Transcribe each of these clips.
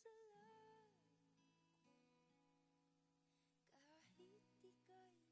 kahit di kailangan.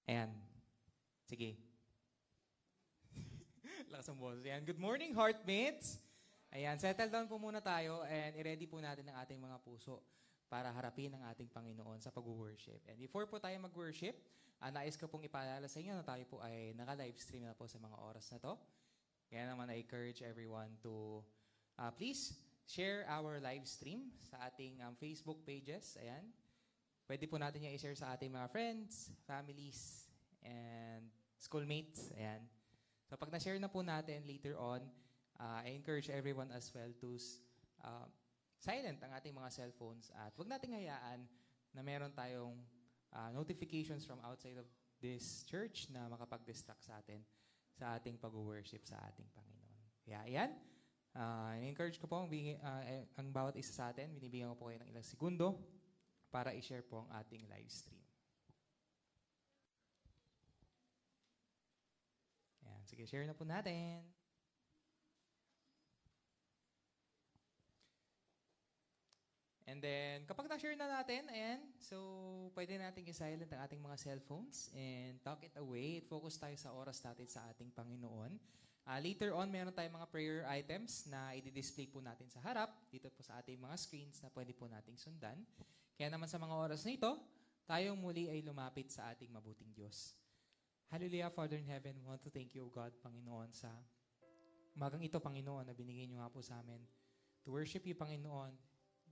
Ayan. Sige. Lakas ang boses. Ayan. Good morning, heartmates! Ayan, settle down po muna tayo and i-ready po natin ang ating mga puso para harapin ang ating Panginoon sa pag-worship. And before po tayo mag-worship, nais ko pong ipaalala sa inyo na tayo po ay naka-livestream na po sa mga oras na to. Kaya naman I encourage everyone to please share our live stream sa ating Facebook pages. Ayan. Pwede po natin yung i-share sa ating mga friends, families, and schoolmates. Ayan. So pag na-share na po natin later on, I encourage everyone as well to silent ang ating mga cellphones at wag nating hayaan na meron tayong notifications from outside of this church na makapag-distract sa atin sa ating pag-worship sa ating Panginoon. Kaya ayan, I-encourage ko po ang bawat isa sa atin, binibigyan ko po kayo ng ilang segundo para i-share po ang ating live stream. Ayan, sige, share na po natin. And then, kapag na-share na natin, ayan, so pwede nating i-silent ang ating mga cellphones and tuck it away. Focus tayo sa oras natin sa ating Panginoon. Later on, meron tayong mga prayer items na i-display po natin sa harap, dito po sa ating mga screens na pwede po nating sundan. Kaya naman sa mga oras na ito, tayong muli ay lumapit sa ating mabuting Diyos. Hallelujah, Father in Heaven, we want to thank you, God, Panginoon, sa umagang ito, Panginoon, na binigay niyo nga po sa amin to worship you, Panginoon,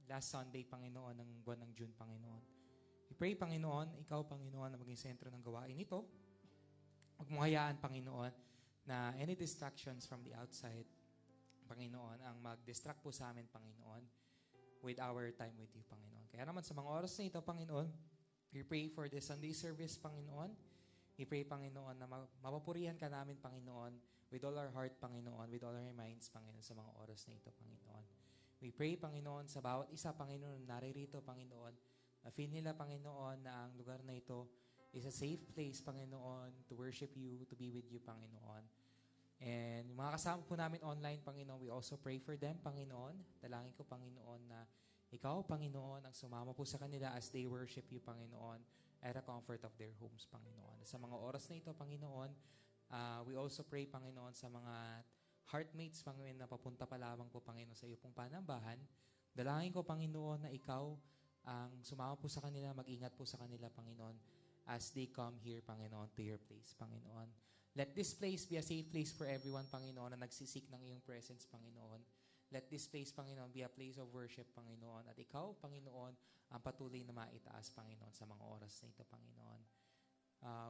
last Sunday, Panginoon, ng buwan ng June, Panginoon. We pray, Panginoon, ikaw, Panginoon, na maging sentro ng gawain ito. Huwag mo hayaan, Panginoon, na any distractions from the outside, Panginoon, ang mag-distract po sa amin, Panginoon, with our time with you, Panginoon. Kaya naman sa mga oras na ito, Panginoon, we pray for the Sunday service, Panginoon. We pray, Panginoon, na mapapurihan ka namin, Panginoon, with all our heart, Panginoon, with all our minds, Panginoon, sa mga oras na ito, Panginoon. We pray, Panginoon, sa bawat isa, Panginoon, naririto, Panginoon, na feel nila, Panginoon, na ang lugar na ito is a safe place, Panginoon, to worship you, to be with you, Panginoon. And yung mga kasama po namin online, Panginoon, we also pray for them, Panginoon. Dalangin ko, Panginoon, na ikaw, Panginoon, ang sumama po sa kanila as they worship you, Panginoon, at the comfort of their homes, Panginoon. Sa mga oras na ito, Panginoon, we also pray, Panginoon, sa mga heartmates, Panginoon, na papunta pa lamang po, Panginoon, sa iyo pong panambahan. Dalangin ko, Panginoon, na ikaw ang sumama po sa kanila, mag-ingat po sa kanila, Panginoon, as they come here, Panginoon, to your place, Panginoon. Let this place be a safe place for everyone, Panginoon, na nagsisik ng iyong presence, Panginoon. Let this place, Panginoon, be a place of worship, Panginoon. At ikaw, Panginoon, ang patuloy na maitaas, Panginoon, sa mga oras na ito, Panginoon.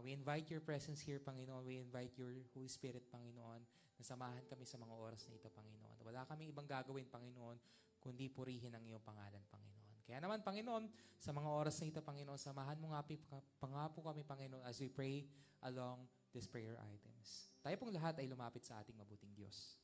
We invite your presence here, Panginoon. We invite your Holy Spirit, Panginoon, na samahan kami sa mga oras na ito, Panginoon. Wala kami ibang gagawin, Panginoon, kundi purihin ang iyong pangalan, Panginoon. Kaya naman, Panginoon, sa mga oras na ito, Panginoon, samahan mo nga po kami, Panginoon, as we pray along these prayer items. Tayo pong lahat ay lumapit sa ating mabuting Diyos.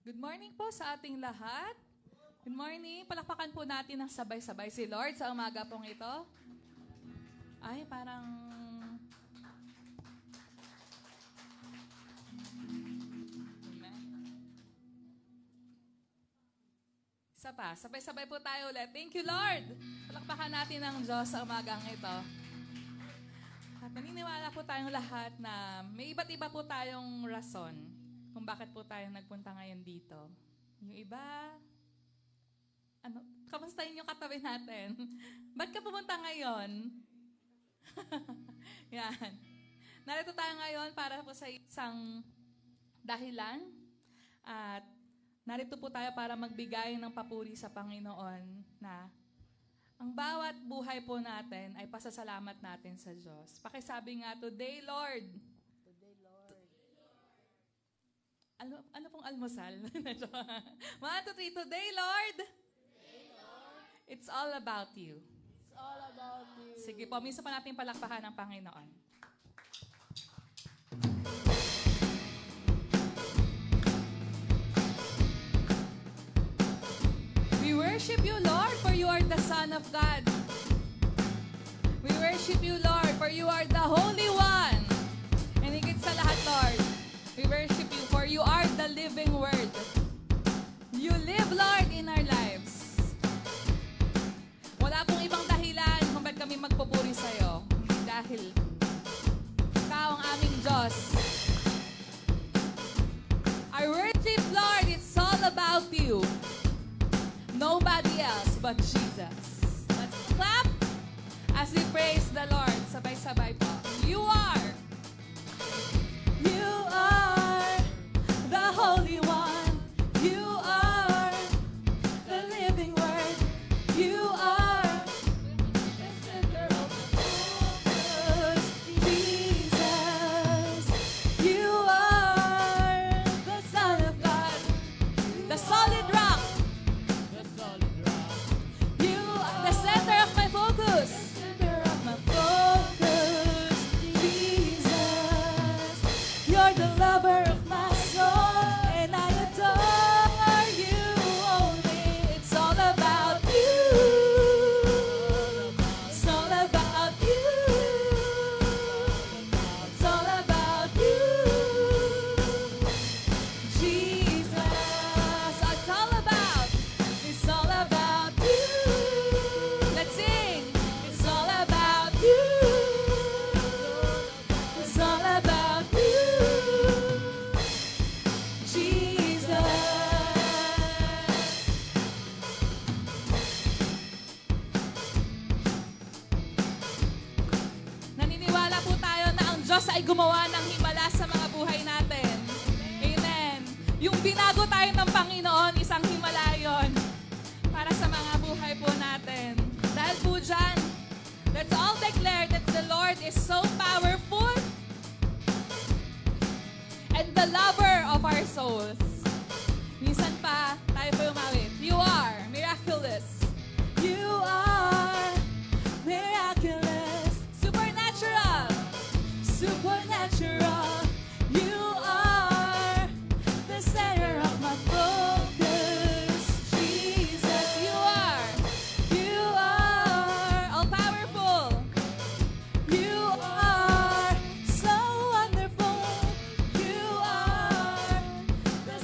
Good morning po sa ating lahat. Good morning. Palakpakan po natin ng sabay-sabay si Lord sa umaga pong ito. Ay, parang... Amen. Isa pa. Sabay-sabay po tayo ulit. Thank you, Lord. Palakpakan natin ng Diyos sa umagang ito. At naniniwala po tayong lahat na may iba't iba po tayong rason kung bakit po tayo nagpunta ngayon dito. Yung iba, kamustahin yung katabi natin? Ba't ka pumunta ngayon? Yan. Narito tayo ngayon para po sa isang dahilan. At narito po tayo para magbigay ng papuri sa Panginoon na ang bawat buhay po natin ay pasasalamat natin sa Diyos. Pakisabi nga, today, Lord. Ano pong almusal? 1, 2, 3. Today, Lord. It's all about you. It's all about you. Sige po, minsan pa natin palakpakan ng Panginoon. We worship you, Lord, for you are the Son of God. We worship you, Lord, for you are the Holy One. And higit sa lahat, Lord, we worship you for you are the living Word. You live, Lord, in our lives. Wala pong ibang dahilan kung ba't kami magpupuri sa'yo. Hindi dahil ikaw ang aming Diyos. Our worship, Lord, it's all about you. Nobody else but Jesus. Let's clap as we praise the Lord. Sabay-sabay po. You are the Holy One. You are the living Word. You are the center of the focus. Jesus, you are the Son of God, the solid rock. You are the center of my focus. Jesus, you're the lover of my soul, and I adore you only. It's all about you. It's all about you. It's all about you. Jesus, it's all about. It's all about you. Let's sing. It's all about you. It's all about you. Jesus. Naniniwala po tayo na ang Diyos ay gumawa ng himala sa mga buhay natin. Amen. Yung binago tayo ng Panginoon, isang himala yun para sa mga buhay po natin. Dahil po dyan, let's all declare that the Lord is so powerful and the lover of our souls. Minsan pa, tayo po umawit. You are miraculous. You are miraculous. Supernatural. Supernatural. You are the center of my focus. Jesus, you are. You are all-powerful. You are so wonderful. You are the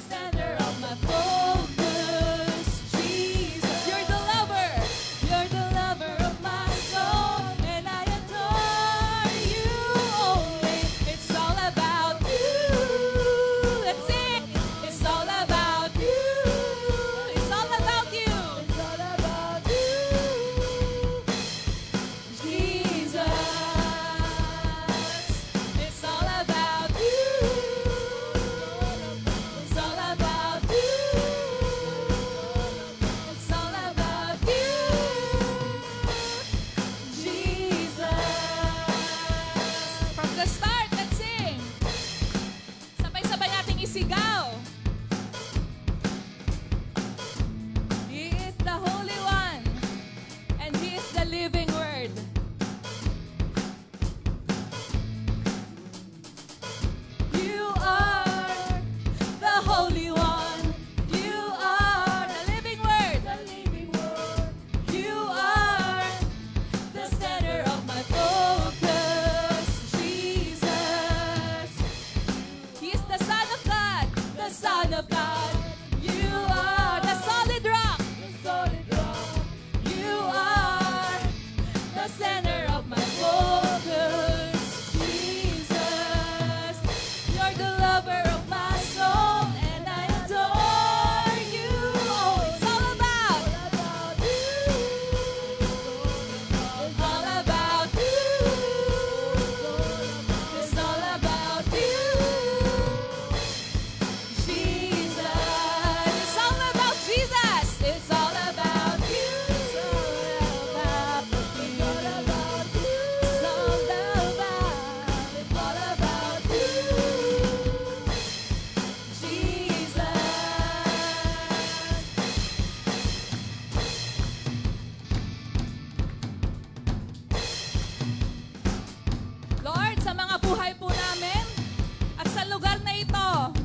lugar na ito,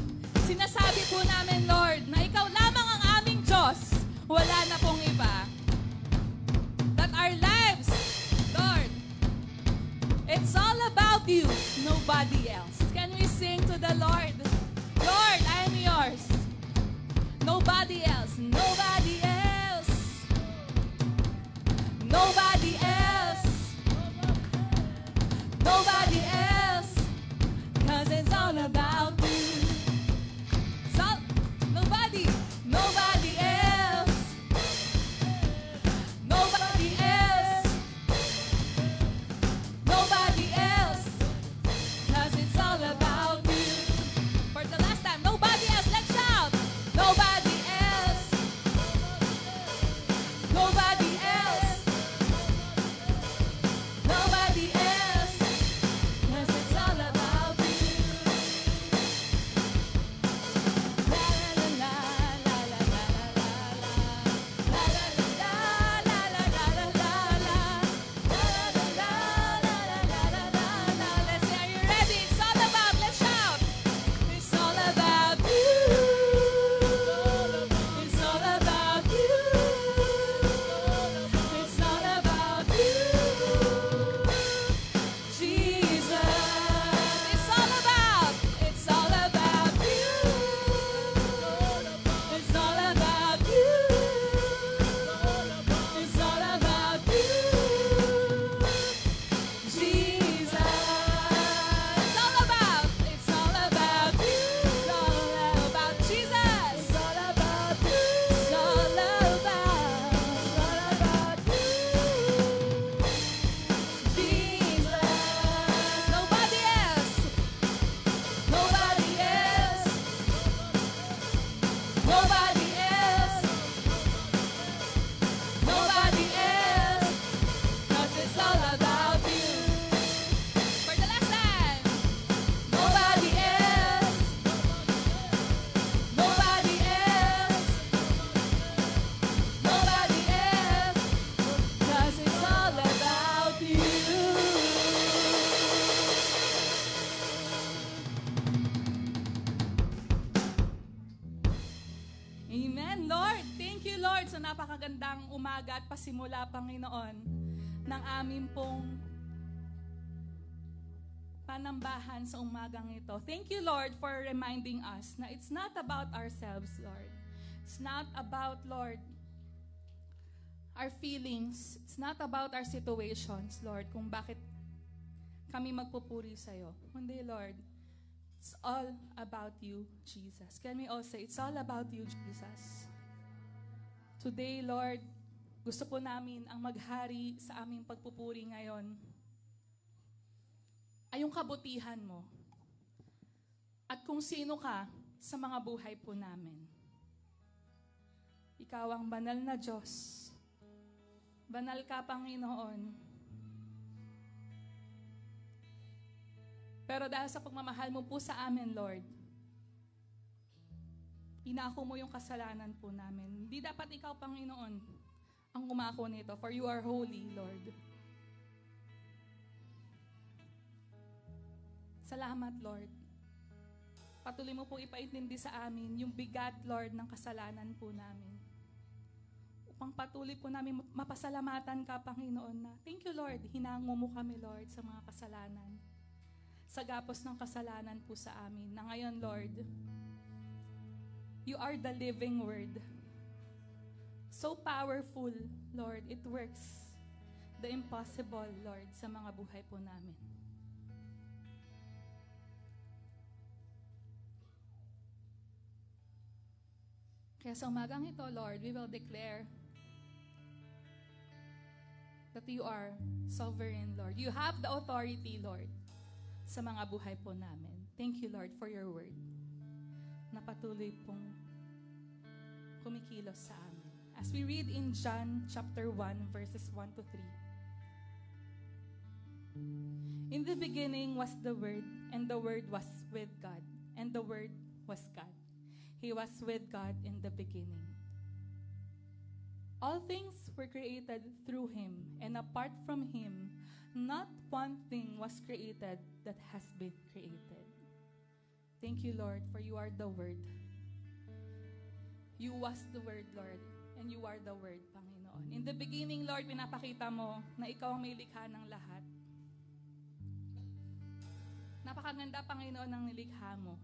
sinasabi po namin, Lord, na ikaw lamang ang aming Diyos. Wala na pong iba. That our lives, Lord, it's all about you, nobody else. Can we sing to the Lord? Lord, I am yours. Nobody else, nobody else. Nobody else. Nobody else. 'Cause it's all about you. It's all, nobody else. Nobody else. Nobody else. 'Cause it's all about you. For the last time, nobody else. Let's shout. Nobody else. Nobody else. Nobody else. 'Cause it's all about you. La la la la la la la la. La la la la la la la la la. La la la la la la la la la. Let's say, are you ready? It's all about. Let's shout. It's all about you. It's all about you. It's all about you, Jesus. It's all about you. It's all about you. It's all about you, Jesus. It's all about you. It's all about Jesus. It's all about you. It's all about you, Jesus. Nobody else. Nobody else. Nobody else. Nobody else. 'Cause it's all about you. For the last time. Nobody else. Nobody else. Nobody else. 'Cause it's all about you. Amen, Lord. Thank you, Lord, sa napakagandang umaga at pasimula, Panginoon, ng aming pong panambahan sa umagang ito. Thank you, Lord, for reminding us na it's not about ourselves, Lord. It's not about, Lord, our feelings. It's not about our situations, Lord, kung bakit kami magpupuri sa'yo. Kundi, Lord, it's all about you, Jesus. Can we all say, it's all about you, Jesus? Today, Lord, gusto po namin ang maghari sa aming pagpupuri ngayon ay yung kabutihan mo at kung sino ka sa mga buhay po namin. Ikaw ang banal na Diyos. Banal ka, Panginoon. Pero dahil sa pagmamahal mo po sa amin, Lord, inako mo yung kasalanan po namin. Hindi dapat ikaw, Panginoon, ang umako nito, for you are holy, Lord. Salamat, Lord. Patuloy mo po ipaintindi sa amin yung bigat, Lord, ng kasalanan po namin. Upang patuloy po namin mapasalamatan ka, Panginoon, na thank you, Lord, hinango mo kami, Lord, sa mga kasalanan. Sa gapos ng kasalanan po sa amin. Na ngayon, Lord, you are the living word. So powerful, Lord, it works the impossible, Lord, sa mga buhay po namin. Kaya sa umagang ito, Lord, we will declare that you are sovereign, Lord. You have the authority, Lord, sa mga buhay po namin. Thank you, Lord, for your word na patuloy pong kumikilos sa amin. As we read in John chapter 1, verses 1 to 3. In the beginning was the Word, and the Word was with God, and the Word was God. He was with God in the beginning. All things were created through Him, and apart from Him, not one thing was created that has been created. Thank you, Lord, for you are the Word. You was the Word, Lord, and you are the Word, Panginoon. In the beginning, Lord, pinapakita mo na ikaw ang may likha ng lahat. Napakaganda, Panginoon, ng nilikha mo.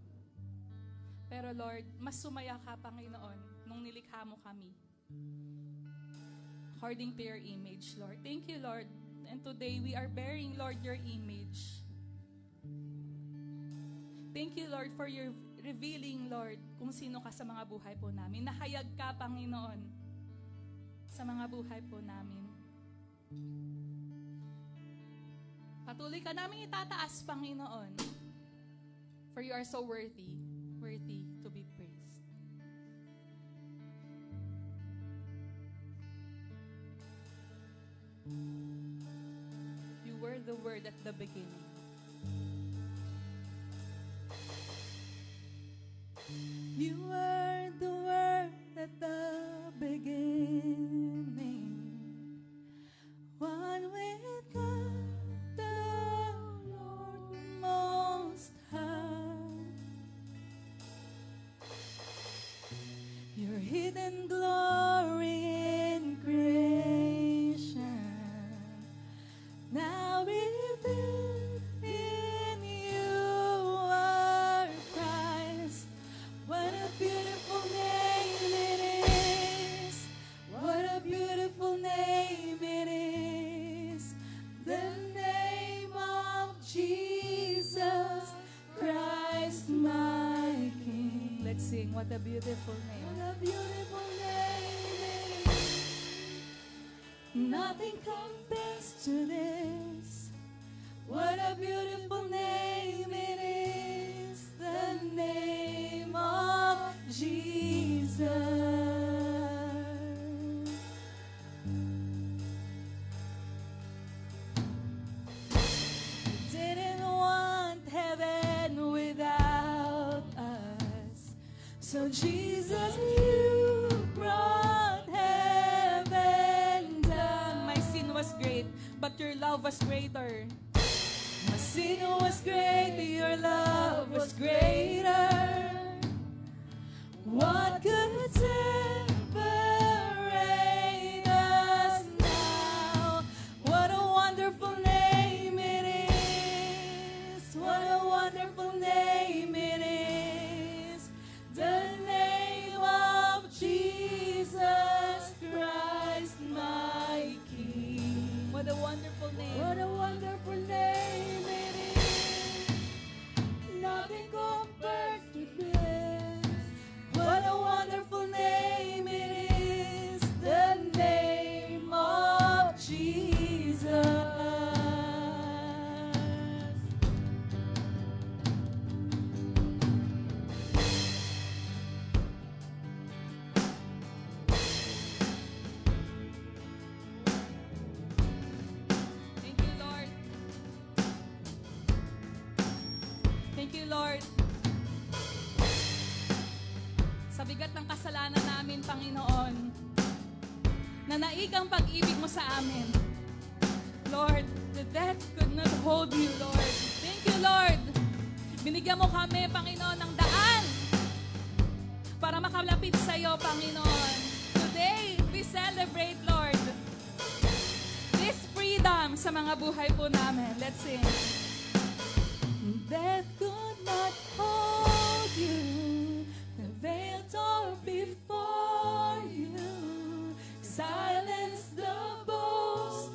Pero Lord, mas sumaya ka, Panginoon, nung nilikha mo kami. According to your image, Lord. Thank you, Lord. And today, we are bearing, Lord, your image. Thank you, Lord, for your revealing, Lord, kung sino ka sa mga buhay po namin. Nahayag ka, Panginoon, sa mga buhay po namin. Patuloy ka namin itataas, Panginoon. For you are so worthy to be praised. You were the Word at the beginning. You were the Word at the beginning. One with God, the Lord Most High. Your hidden glory in creation, now revealed in you are Christ. What a beautiful name it is. What a beautiful name it is. The name of Jesus Christ, my King. Let's sing, what a beautiful name. What a beautiful name it is. Nothing compares to this. What a beautiful name it is. The name of Jesus. Didn't want heaven without us. So Jesus, you brought heaven down. My sin was great, but your love was greater. My sin was great, your love was greater. What could separate us now? What a wonderful name it is. What a wonderful name it is. The name of Jesus Christ, my King. What a wonderful name. What a wonderful name it is. Nothing compares to this. What a wonderful name it is. The name of Jesus. Thank you, Lord. Thank you, Lord. Sa bigat ng kasalanan namin, Panginoon, nanaig ang pag-ibig mo sa amin. Lord, the death could not hold you, Lord. Thank you, Lord. Binigyan mo kami, Panginoon, ng daan para makalapit sa iyo, Panginoon. Today, we celebrate, Lord, this freedom sa mga buhay po namin. Let's sing. Death could not hold you. The veil tore before you. Silence the boast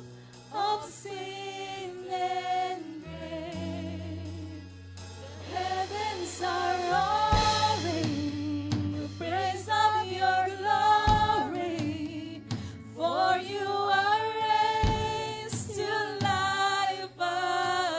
of sin and grave. Heavens are roaring the praise of your glory. For you are raised to life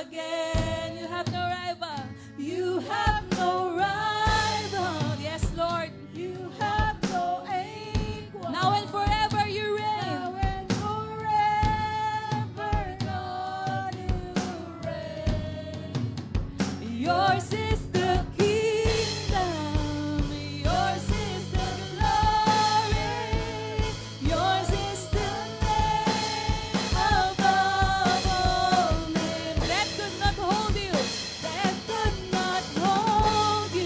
again. You have no rival. You have no rival. Yes, Lord. You have no equal. Now and forever you reign. Now and forever, God, you reign. Yours is the kingdom. Yours is the glory. Yours is the name above all names. Death could not hold you. Death could not hold you.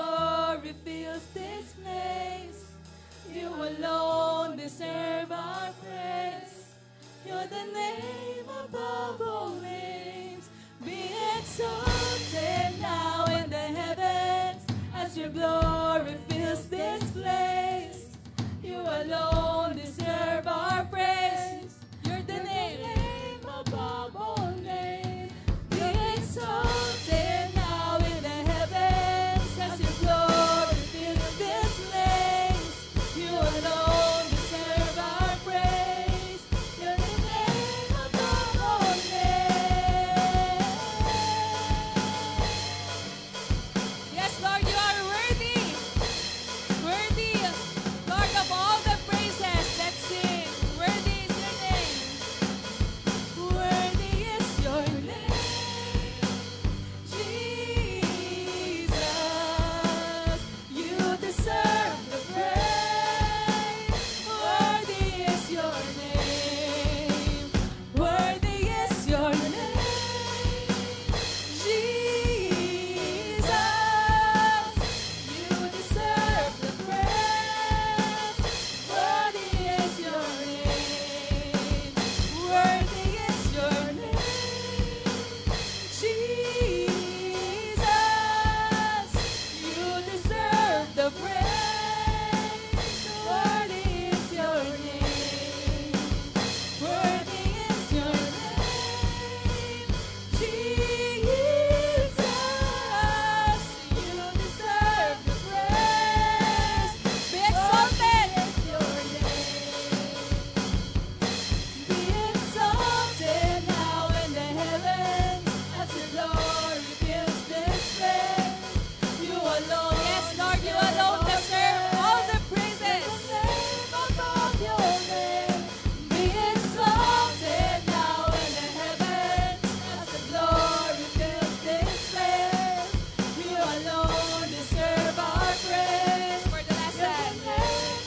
glory fills this place. You alone deserve our praise. You're the name above all names. Be exalted now in the heavens as your glory fills this place. You alone deserve our praise. You're the name above all names. Be exalted now in the heavens as your glory fills this place. You alone deserve our praise. You're the name above all names. Yes, Lord, you are worthy. Worthy, Lord of all the praises. Let's sing. Worthy is your name. Worthy is your name, Jesus. You deserve the praise. Worthy is your name. Worthy is your name, Jesus. You deserve the praise. Worthy is your name. Worthy is your name, Jesus. You deserve the praise. Worthy is your name. Worthy is your name, Jesus. You deserve the praise. Be exalted. Be exalted now in the heavens as your glory fills this place. You alone, yes, Lord, you alone deserve all the praises. Above your name, be exalted now in the heavens as the glory fills this place. You alone deserve our praise. For the last time,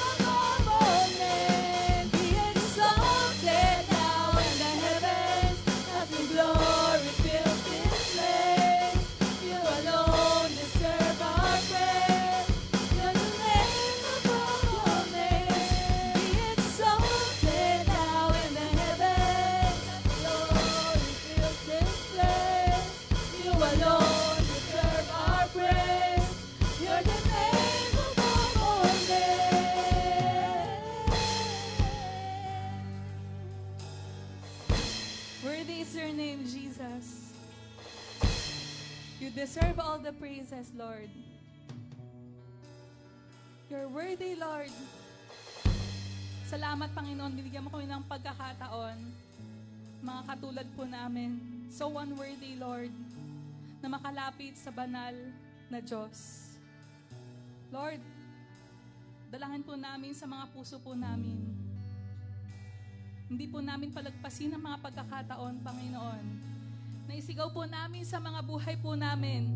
above all names, be exalted now in the heavens as the glory fills this place. You alone deserve our praise. You're the name above all names. Be exalted now in the heavens as the glory fills this place. You alone deserve our praise. You're the name above all names. Worthy is your name, Jesus. You deserve all the praises, Lord. You're worthy, Lord. Salamat, Panginoon. Binigyan mo kami ng pagkakataon. Mga katulad po namin. So unworthy, Lord, na makalapit sa banal na Diyos. Lord, dalangin po namin sa mga puso po namin. Hindi po namin palagpasin ang mga pagkakataon, Panginoon, na isigaw po namin sa mga buhay po namin.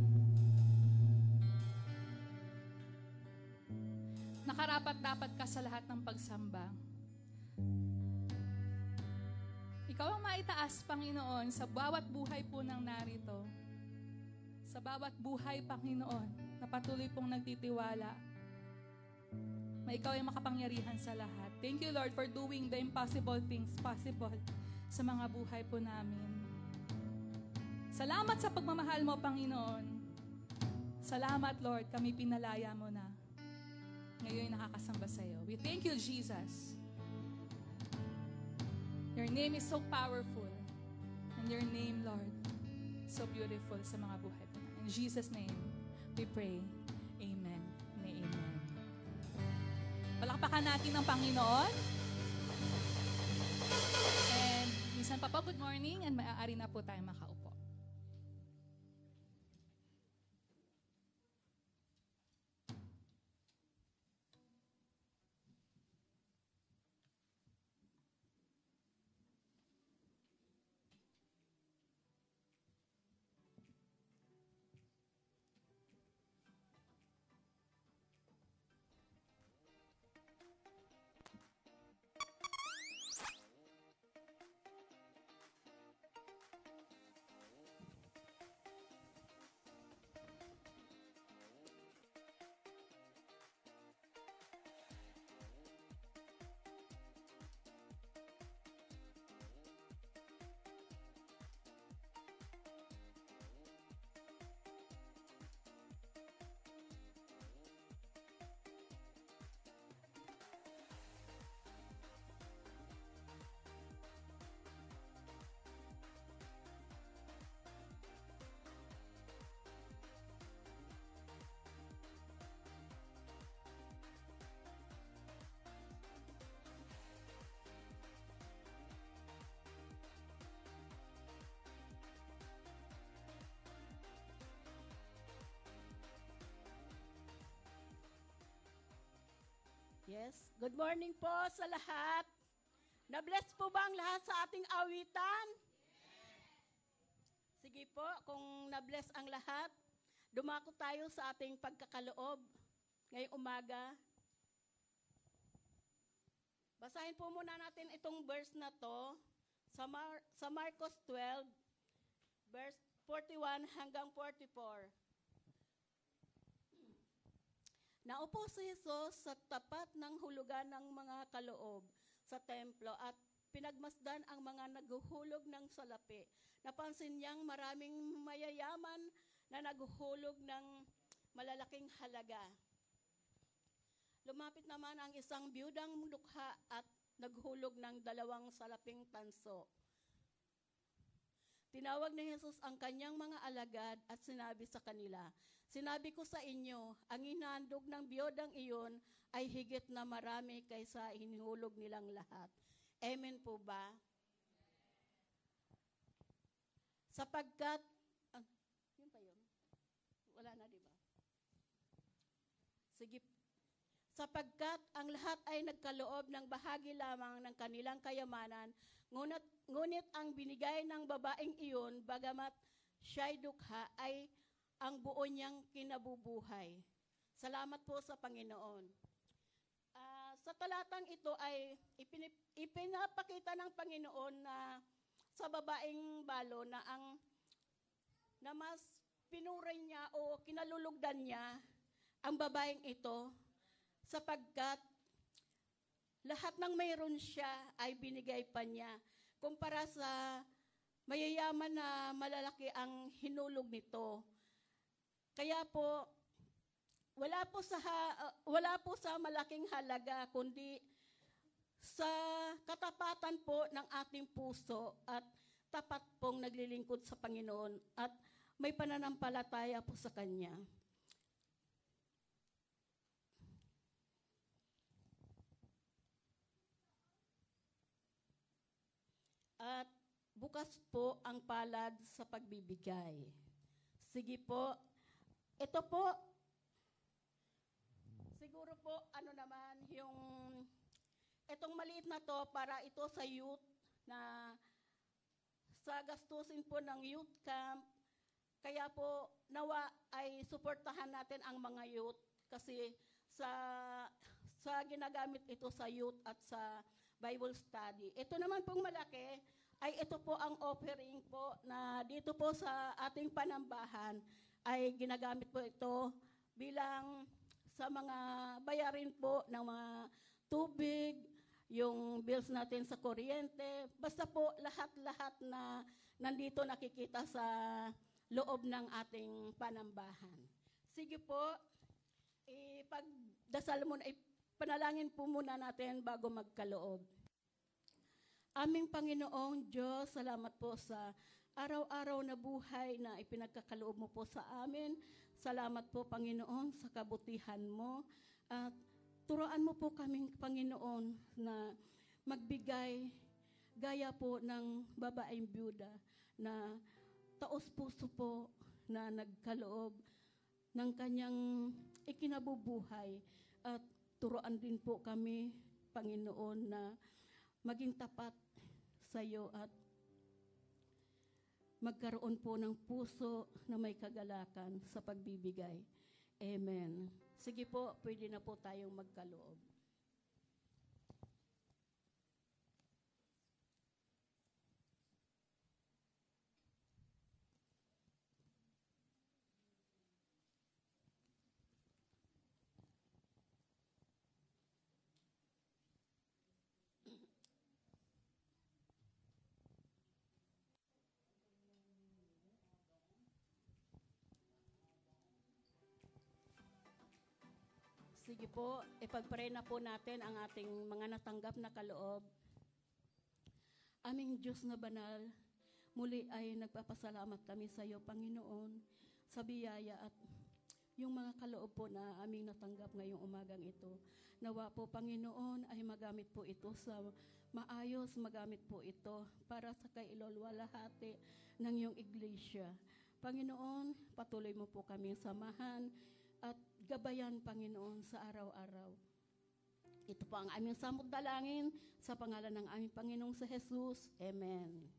Nakarapat-dapat ka sa lahat ng pagsamba. Ikaw ang maitaas, Panginoon, sa bawat buhay po ng narito. Sa bawat buhay, Panginoon, na patuloy pong nagtitiwala na ikaw ay makapangyarihan sa lahat. Thank you, Lord, for doing the impossible things possible sa mga buhay po namin. Salamat sa pagmamahal mo, Panginoon. Salamat, Lord, kami pinalaya mo na. Ngayon nakakasamba sa iyo. We thank you, Jesus. Your name is so powerful. And your name, Lord, so beautiful sa mga buhay po namin. In Jesus' name, we pray. Amen. Amen. Palakpakan natin ang Panginoon. And minsan pa po, good morning, and maaari na po tayo makaupo. Yes. Good morning po sa lahat. Na-bless po ba ang lahat sa ating awitan? Sige po, kung na-bless ang lahat, dumako tayo sa ating pagkakaloob ngayong umaga. Basahin po muna natin itong verse na to sa Marcos 12, verse 41 hanggang 44. Naupo si Jesus sa tapat ng hulugan ng mga kaloob sa templo at pinagmasdan ang mga naghuhulog ng salapi. Napansin niyang maraming mayayaman na naghuhulog ng malalaking halaga. Lumapit naman ang isang biyudang lukha at naghulog ng 2 salaping tanso. Tinawag ni Jesus ang kanyang mga alagad at sinabi sa kanila, "Sinabi ko sa inyo, ang hinandog ng biyodang iyon ay higit na marami kaysa hinihulog nilang lahat." Amen po ba? Sapagkat, yun pa yun? Wala na, di ba? Sige. Sapagkat ang lahat ay nagkaloob ng bahagi lamang ng kanilang kayamanan, ngunit ang binigay ng babaeng iyon, bagamat siya'y dukha, ay ang buo niyang kinabubuhay. Salamat po sa Panginoon. Sa talatang ito ay ipinapakita ng Panginoon na sa babaeng balo na mas pinuray niya o kinalulugdan niya ang babaeng ito sapagkat lahat ng mayroon siya ay binigay pa niya kumpara sa mayayaman na malalaki ang hinulog nito. Kaya po wala po sa malaking halaga kundi sa katapatan po ng ating puso at tapat pong naglilingkod sa Panginoon at may pananampalataya po sa Kanya. At bukas po ang palad sa pagbibigay. Sige po, ito po, siguro po, itong maliit na to para ito sa youth na sa gastusin po ng youth camp. Kaya po, nawa ay suportahan natin ang mga youth kasi sa ginagamit ito sa youth at sa Bible study. Ito naman pong malaki ay ito po ang offering po na dito po sa ating panambahan ay ginagamit po ito bilang sa mga bayarin po ng mga tubig, yung bills natin sa kuryente, basta po lahat-lahat na nandito nakikita sa loob ng ating panambahan. Sige po, ipagdasal muna, panalangin po muna natin bago magkaloob. Aming Panginoong Diyos, salamat po sa araw-araw na buhay na ipinagkakaloob mo po sa amin. Salamat po, Panginoon, sa kabutihan mo. At turuan mo po kaming, Panginoon, na magbigay gaya po ng babaeng byuda na taos-puso po na nagkaloob ng kanyang ikinabubuhay. At turuan din po kami, Panginoon, na maging tapat sa iyo at magkaroon po ng puso na may kagalakan sa pagbibigay. Amen. Sige po, pwede na po tayong magkaloob. Sige po, ipag-pray na po natin ang ating mga natanggap na kaloob. Aming Diyos na banal, muli ay nagpapasalamat kami sa iyo, Panginoon, sa biyaya at yung mga kaloob po na aming natanggap ngayong umagang ito. Nawa po, Panginoon, ay magamit po ito sa maayos, magamit po ito para sa kailolwalhati ng iyong iglesia. Panginoon, patuloy mo po kami samahan at gabayan, Panginoon, sa araw-araw. Ito po ang aming samot dalangin sa pangalan ng aming Panginoong sa Jesus. Amen.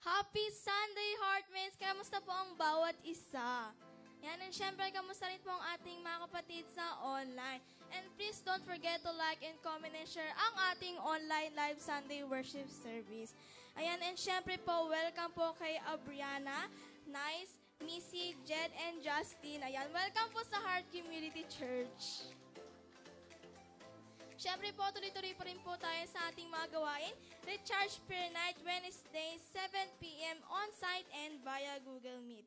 Happy Sunday, Heartmates! Kamusta po ang bawat isa? Yan, and syempre, kamusta rin po ang ating mga kapatid sa online? And please don't forget to like and comment and share ang ating online live Sunday worship service. Ayan, and syempre po, welcome po kay Abriana, Nice, Missy, Jed, and Justin. Ayan, welcome po sa Heart Community Church. Siyempre po, tuloy-tuloy pa rin po tayo sa ating mga gawain. Recharge Prayer Night, Wednesday, 7 p.m. on-site and via Google Meet.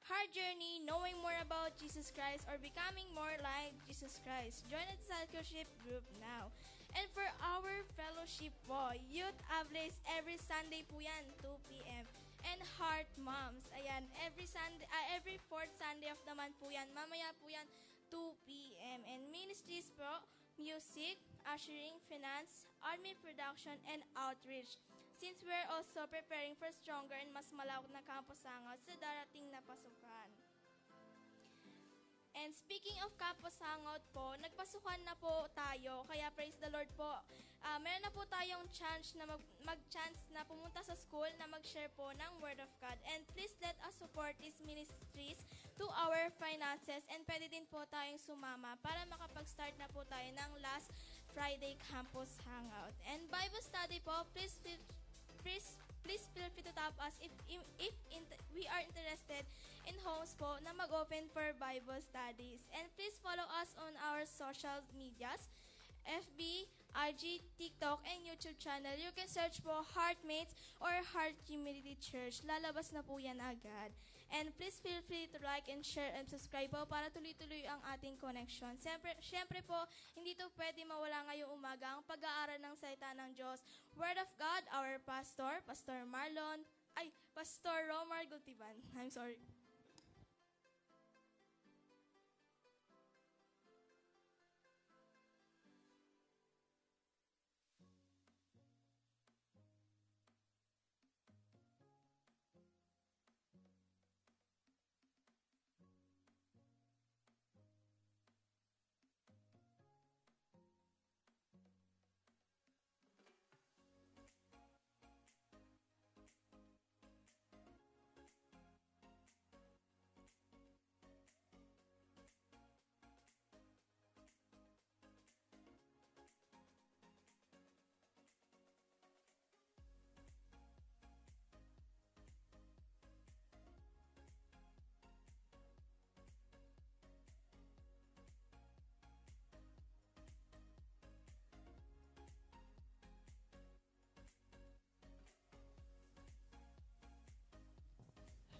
Heart Journey, knowing more about Jesus Christ or becoming more like Jesus Christ. Join the discipleship group now. And for our fellowship po, Youth Ables, every Sunday po yan, 2 p.m. And Heart Moms, ayan, every fourth Sunday of the month po yan. Mamaya po yan, 2 p.m. And ministries po, music, ushering, finance, army production, and outreach. Since we're also preparing for stronger and mas malawak na campus hangout sa darating na pasukan. And speaking of campus hangout po, nagpasukan na po tayo, kaya praise the Lord po. Meron na po tayong chance na mag-chance na pumunta sa school na mag-share po ng Word of God. And please let us support these ministries to our finances, and pwede din po tayong sumama para makapag-start na po tayo ng last Friday campus hangout. And Bible study po, please feel free to tap us if we are interested in homes po na mag-open for Bible studies. And please follow us on our social medias, FB, IG, TikTok, and YouTube channel. You can search po Heartmates or Heart Community Church. Lalabas na po yan agad. And please feel free to like and share and subscribe po para tuloy-tuloy ang ating connection. Siyempre po, hindi to pwede mawala ngayong umaga ang pag-aaral ng salita ng Diyos. Word of God, our pastor, Pastor Romar Gultiban. I'm sorry.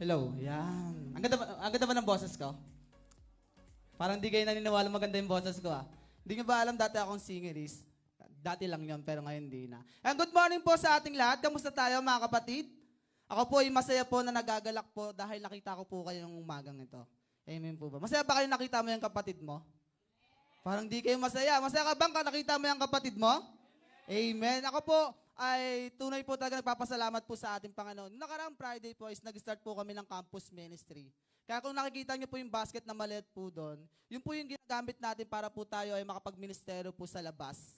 Hello. Yan. Ang ganda ba ng boses ko? Parang di kayo naniniwala maganda yung boses ko ah. Hindi nyo ba alam dati akong singerist? Dati lang yun, pero ngayon di na. And good morning po sa ating lahat. Kamusta tayo mga kapatid? Ako po ay masaya po na nagagalak po dahil nakita ko po kayo ng umagang ito. Amen po ba? Masaya ba kayo nakita mo yung kapatid mo? Parang di kayo masaya. Masaya ka bang nakita mo yung kapatid mo? Amen. Ako po ay tunay po talaga nagpapasalamat po sa ating Panginoon. Nakaraang Friday po is nag-start po kami ng campus ministry. Kaya kung nakikita niyo po yung basket na maliit po doon, yun po yung ginagamit natin para po tayo ay makapag-ministeryo po sa labas.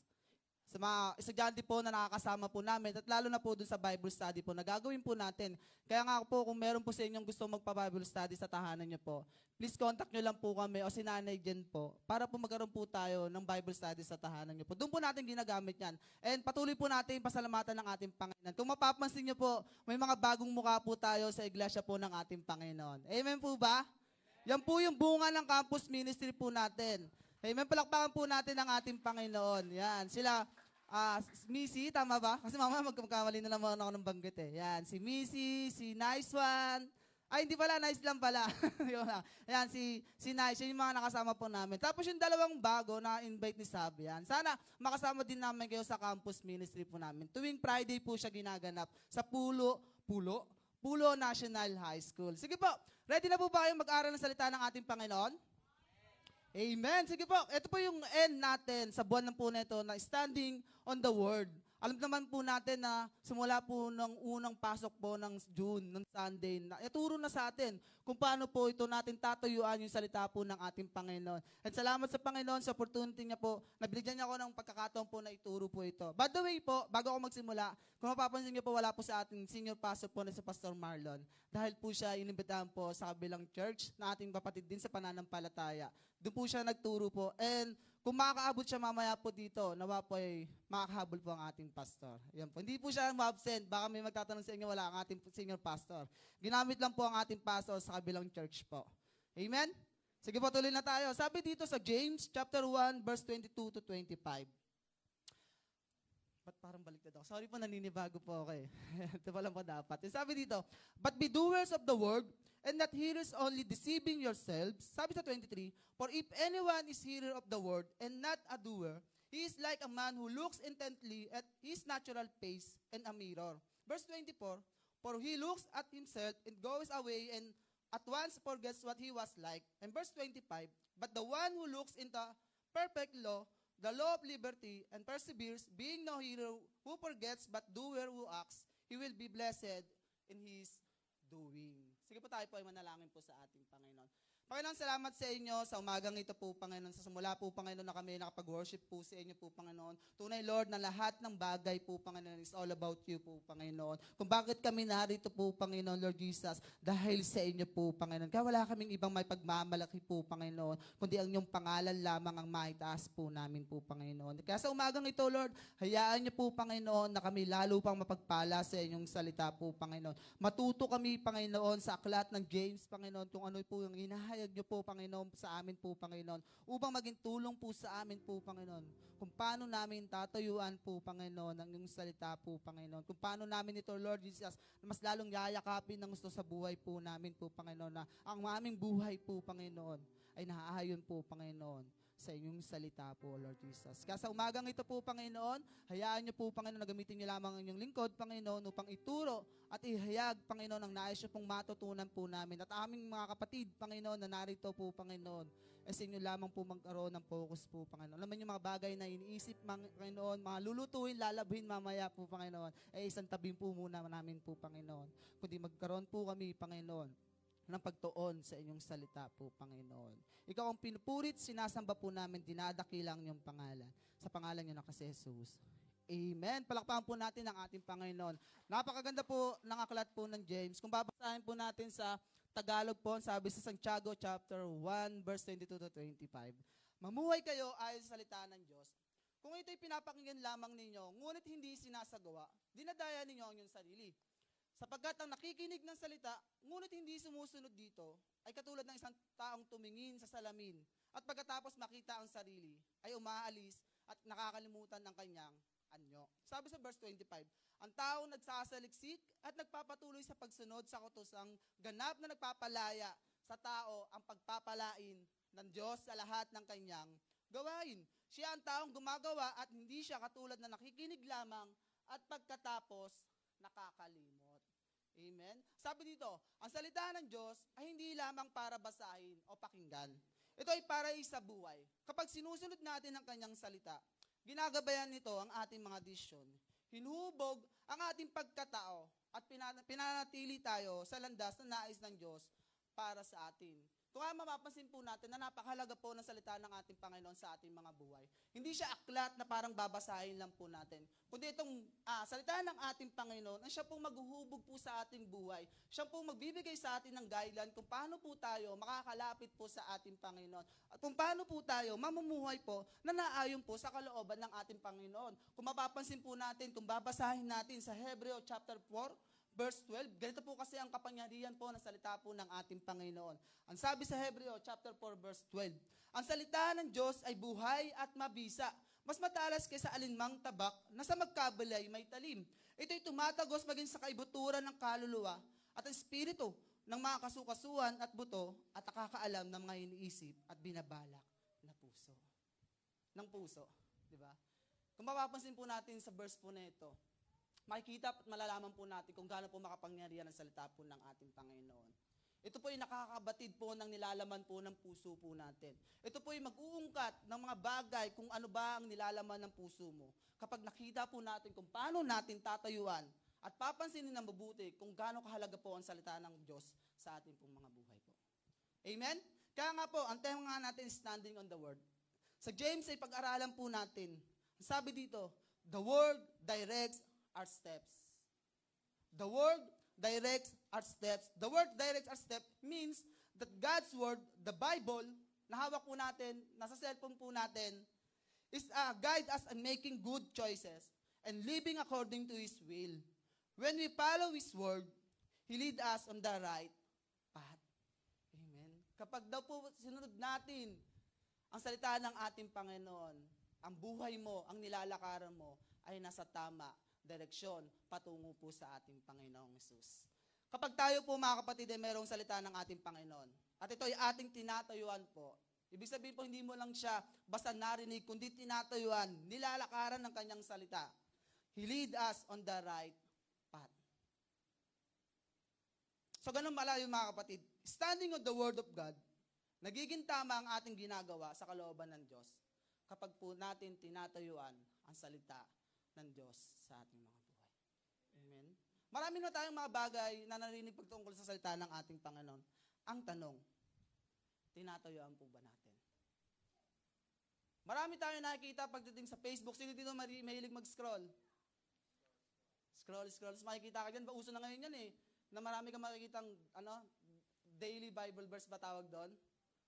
Sa mga estudyante po na nakakasama po namin at lalo na po doon sa Bible study po na gagawin po natin. Kaya nga po kung meron po sa inyong gusto magpa-Bible study sa tahanan niyo po, please contact nyo lang po kami o si Nanay Jen po para po magkaroon po tayo ng Bible study sa tahanan niyo po. Doon po natin ginagamit yan. And patuloy po natin pasalamatan ng ating Panginoon. Kung mapapansin niyo po, may mga bagong mukha po tayo sa iglesia po ng ating Panginoon. Amen po ba? Yan po yung bunga ng campus ministry po natin. Amen. Palakpakan po natin ang ating Panginoon. Yan. Sila, Missy, tama ba? Kasi mamaya magkamali na naman ako ng banggit eh. Yan. Si Missy, si Nice One. Ay, hindi pala. Nice lang pala. Yan, si Nice. Yun yung mga nakasama po namin. Tapos yung dalawang bago na invite ni Sabi. Yan. Sana makasama din namin kayo sa campus ministry po namin. Tuwing Friday po siya ginaganap sa Pulo National High School. Sige po. Ready na po ba kayong mag-aral ng salita ng ating Panginoon? Amen. Sige po, ito po yung end natin sa buwan ng po na ito na standing on the word. Alam naman po natin na simula po ng unang pasok po ng June, ng Sunday, na ituro na sa atin kung paano po ito natin tatayuan yung salita po ng ating Panginoon. At salamat sa Panginoon sa opportunity niya po, nabigyan niya ako ng pagkakataon po na ituro po ito. By the way po, bago ako magsimula, kung mapapansin niyo po, wala po sa ating senior pastor po na si Pastor Marlon. Dahil po siya inimbitahan po sa kabilang church na ating kapatid din sa pananampalataya. Doon po siya nagturo po. And kung makakaabot siya mamaya po dito, nawa po ay makakahabol po ang ating pastor. Yan po. Hindi po siya ma-absent. Baka may magtatanong sa inyo, wala ang ating senior pastor. Ginamit lang po ang ating pastor sa kabilang church po. Amen? Sige po, tuloy na tayo. Sabi dito sa James chapter 1, verse 22 to 25. Ba't parang baliktad ako? Sorry po, naninibago po ako eh. Ito pa lang po dapat. Sabi dito, but be doers of the word, and not hearers only, deceiving yourselves. Sabi sa 23, for if anyone is hearer of the word, and not a doer, he is like a man who looks intently at his natural face in a mirror. Verse 24, for he looks at himself and goes away and at once forgets what he was like. And verse 25, but the one who looks into perfect law, the law of liberty, and perseveres, being no hero who forgets, but doer who acts, he will be blessed in his doing. Sige po, tayo po ay manalangin po sa ating Panginoon. Panginoon, salamat sa inyo sa umagang ito po, Panginoon. Sa simula po, Panginoon, na kami nakapag-worship po sa inyo po, Panginoon. Tunay, Lord, na lahat ng bagay po, Panginoon, is all about you po, Panginoon. Kung bakit kami narito po, Panginoon, Lord Jesus, dahil sa inyo po, Panginoon. Kaya wala kaming ibang may pagmamalaki po, Panginoon, kundi ang inyong pangalan lamang ang maitaas po namin po, Panginoon. Kaya sa umagang ito, Lord, hayaan niyo po, Panginoon, na kami lalo pang mapagpala sa inyong salita po, Panginoon. Matuto kami, Panginoon, sa aklat ng James, Panginoon, kung ano po yung hinahayag niyo po, Panginoon, sa amin po, Panginoon, upang maging tulong po sa amin po, Panginoon, kung paano namin tatayuan po, Panginoon, ang inyong salita po, Panginoon, kung paano namin ito, Lord Jesus, mas lalong yayakapin ng gusto sa buhay po namin po, Panginoon, na ang aming buhay po, Panginoon, ay naaayon po, Panginoon, sa inyong salita po, Lord Jesus. Kaya sa umagang ito po, Panginoon, hayaan niyo po, Panginoon, na gamitin niyo lamang ang inyong lingkod, Panginoon, upang ituro at ihayag, Panginoon, ang nais niyo pong matutunan po namin. At aming mga kapatid, Panginoon, na narito po, Panginoon, ay sa inyo lamang po magkaroon ng focus po, Panginoon. Alam niyo mga bagay na iniisip, Panginoon, mga lulutuin, lalabhin mamaya po, Panginoon, ay isang tabi po muna namin po, Panginoon. Kundi magkaroon po kami, Panginoon, ng pagtuon sa inyong salita po, Panginoon. Ikaw ang pinupurit, sinasamba po namin, dinadakilang niyong pangalan. Sa pangalan niyo na kasi Jesus. Amen. Palakpakan po natin ang ating Panginoon. Napakaganda po ng aklat po ng James. Kung babasahin po natin sa Tagalog po, sabi sa Santiago chapter 1, verse 22 to 25. Mamuhay kayo ayon sa salita ng Diyos. Kung ito'y pinapakinggan lamang ninyo, ngunit hindi sinasagawa, dinadaya ninyo ang inyong sarili. Sapagkat ang nakikinig ng salita, ngunit hindi sumusunod dito, ay katulad ng isang taong tumingin sa salamin at pagkatapos makita ang sarili, ay umaalis at nakakalimutan ng kanyang anyo. Sabi sa verse 25, ang taong nagsasaliksik at nagpapatuloy sa pagsunod sa kutosang ganap na nagpapalaya sa tao ang pagpapalain ng Diyos sa lahat ng kanyang gawain. Siya ang taong gumagawa at hindi siya katulad na nakikinig lamang at pagkatapos nakakalimot. Amen? Sabi dito, ang salita ng Diyos ay hindi lamang para basahin o pakinggan. Ito ay para sa buhay. Kapag sinusunod natin ang kanyang salita, ginagabayan nito ang ating mga desisyon. Hinuhubog ang ating pagkatao at pinanatili tayo sa landas na nais ng Diyos para sa atin. Kung mapapansin po natin na napakahalaga po ng salita ng ating Panginoon sa ating mga buhay. Hindi siya aklat na parang babasahin lang po natin. Kundi itong salita ng ating Panginoon, ang siya pong maghuhubog po sa ating buhay. Siya pong magbibigay sa atin ng guideline kung paano po tayo makakalapit po sa ating Panginoon. At kung paano po tayo mamumuhay po na naayon po sa kalooban ng ating Panginoon. Kung mapapansin po natin, kung babasahin natin sa Hebreo chapter 4, Verse 12, ganito po kasi ang kapangyarihan po ng salita po ng ating Panginoon. Ang sabi sa Hebreo chapter 4 verse 12, ang salita ng Diyos ay buhay at mabisa, mas matalas kaysa alinmang tabak na sa magkabalay may talim. Ito'y tumatagos maging sa kaibuturan ng kaluluwa at ang espiritu ng mga kasukasuan at buto at nakakaalam ng mga iniisip at binabalak na puso. Ng puso, di ba? Kung mapapansin po natin sa verse po na ito, makikita at malalaman po natin kung gaano po makapangyarihan ang salita po ng ating Panginoon. Ito po ay nakakabatid po ng nilalaman po ng puso po natin. Ito po ay mag-uungkat ng mga bagay kung ano ba ang nilalaman ng puso mo. Kapag nakita po natin kung paano natin tatayuan at papansinin ng mabuti kung gaano kahalaga po ang salita ng Diyos sa ating pong mga buhay po. Amen? Kaya nga po, ang tema nga natin is standing on the Word. Sa James ay pag-aralan po natin. Sabi dito, the Word directs our steps. The word directs our steps. The word directs our steps means that God's word, the Bible, na hawak po natin, nasa cellphone po natin, is guide us in making good choices and living according to His will. When we follow His word, He lead us on the right path. Amen. Kapag daw po sinunod natin ang salita ng ating Panginoon, ang buhay mo, ang nilalakaran mo, ay nasa tama direksyon patungo po sa ating Panginoong Hesus. Kapag tayo po mga kapatid ay mayroong salita ng ating Panginoon, at ito ay ating tinatayuan po, ibig sabihin po hindi mo lang siya basta narinig, kundi tinatayuan, nilalakaran ng kanyang salita. He lead us on the right path. So ganun malayo mga kapatid, standing on the Word of God, nagiging tama ang ating ginagawa sa kalooban ng Diyos kapag po natin tinatayuan ang salita ng Diyos sa ating mga buhay. Amen? Marami na tayong mga bagay na narinig pagtungkol sa salita ng ating Panginoon. Ang tanong, tinatayuan po ba natin? Marami tayong nakikita pagdating sa Facebook. Sino dito mahilig mag-scroll? Scroll. Makikita ka dyan. Uso na ngayon yan eh. Na marami kang makikitang daily Bible verse ba tawag doon?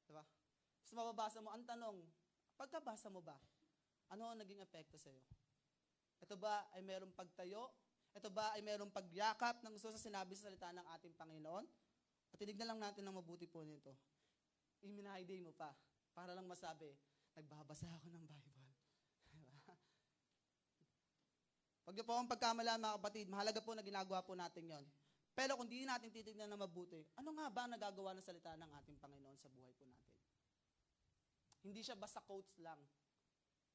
Diba? Tapos mababasa mo. Ang tanong, pagkabasa mo ba, ano ang naging epekto sa'yo? Ito ba ay mayroong pagtayo? Ito ba ay mayroong pagyakap ng gusto sa sinabi sa salita ng ating Panginoon? At tinignan lang natin ng mabuti po nito. I-minahayday mo pa para lang masabi, nagbabasa ako ng Bible. Pag po ang pagkamala mga kapatid, mahalaga po na ginagawa po natin yon. Pero kung di natin titignan na mabuti, ano nga ba ang nagagawa ng salita ng ating Panginoon sa buhay po natin? Hindi siya basta quotes lang.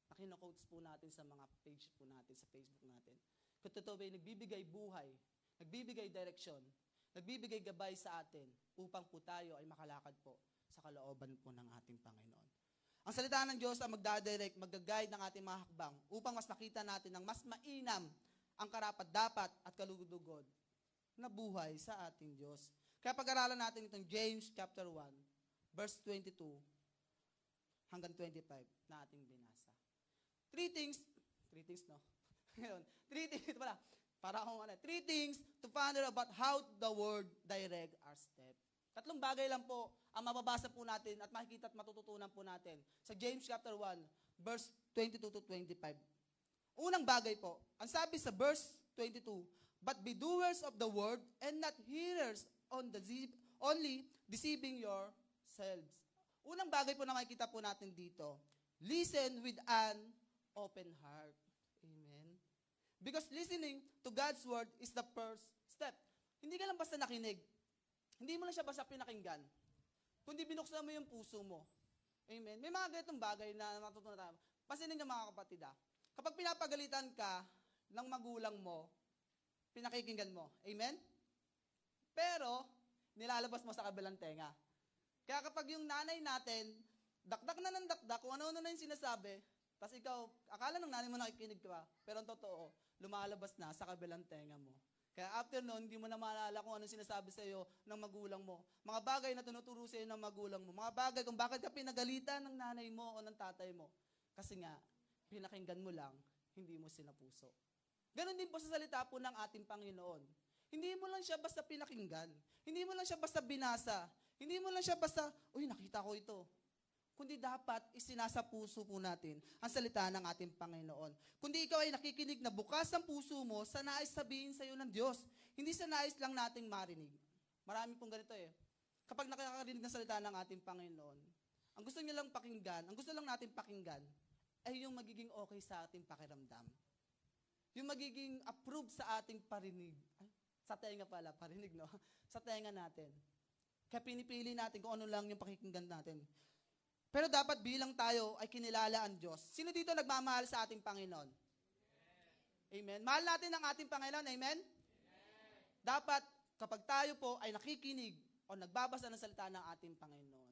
Nakino-quotes po natin sa mga page po natin, sa Facebook natin. Kung totoo ba, nagbibigay buhay, nagbibigay direksyon, nagbibigay gabay sa atin upang po tayo ay makalakad po sa kalooban po ng ating Panginoon. Ang salita ng Diyos ang magdadirect, mag-guide ng ating mga hakbang upang mas makita natin ng mas mainam ang karapat-dapat at kalugod-ugod na buhay sa ating Diyos. Kaya pag-aralan natin itong James chapter 1, verse 22 hanggang 25 na ating binasa. Three things to ponder about how the Word direct our step. Tatlong bagay lang po ang mababasa po natin at makikita at matututunan po natin sa James chapter 1, verse 22 to 25. Unang bagay po, ang sabi sa verse 22, but be doers of the word and not hearers only deceiving yourselves. Unang bagay po na makikita po natin dito, listen with an open heart. Amen. Because listening to God's word is the first step. Hindi ka lang basta nakinig. Hindi mo lang siya basta pinakinggan. Kundi binuksan mo yung puso mo. Amen. May mga ganitong bagay na matutunan tayo. Pansinin niyo mga kapatid kapag pinapagalitan ka ng magulang mo, pinakikinggan mo. Amen? Pero, nilalabas mo sa kabilang tenga. Kaya kapag yung nanay natin, dakdak na ng dakdak, kung ano-ano na yung sinasabi, tapos ikaw, akala ng nanay mo nakikinig ka, pero ang totoo, lumalabas na sa kabilang tenga mo. Kaya after nun, hindi mo na maalala kung anong sinasabi sa iyo ng magulang mo. Mga bagay na tinuturo sa iyo ng magulang mo. Mga bagay kung bakit ka pinagalitan ng nanay mo o ng tatay mo. Kasi nga, pinakinggan mo lang, hindi mo sinapuso. Ganon din po sa salita po ng ating Panginoon. Hindi mo lang siya basta pinakinggan. Hindi mo lang siya basta binasa. Hindi mo lang siya basta, uy, nakita ko ito. Kundi dapat isinasa puso po natin ang salita ng ating Panginoon. Kundi ikaw ay nakikinig na bukas ang puso mo sa nais sabihin sa iyo ng Diyos. Hindi sa nais lang nating marinig. Marami pong ganito Kapag nakakarinig ng salita ng ating Panginoon, ang gusto niya lang pakinggan, ang gusto lang natin pakinggan, ay yung magiging okay sa ating pakiramdam. Yung magiging approve sa ating parinig. Ay, sa tenga pala, parinig no? Sa tenga natin. Kaya pinipili natin kung ano lang yung pakikinggan natin. Pero dapat bilang tayo ay kinilala ang Diyos. Sino dito nagmamahal sa ating Panginoon? Amen. Mahal natin ang ating Panginoon. Amen? Dapat kapag tayo po ay nakikinig o nagbabasa ng salita ng ating Panginoon,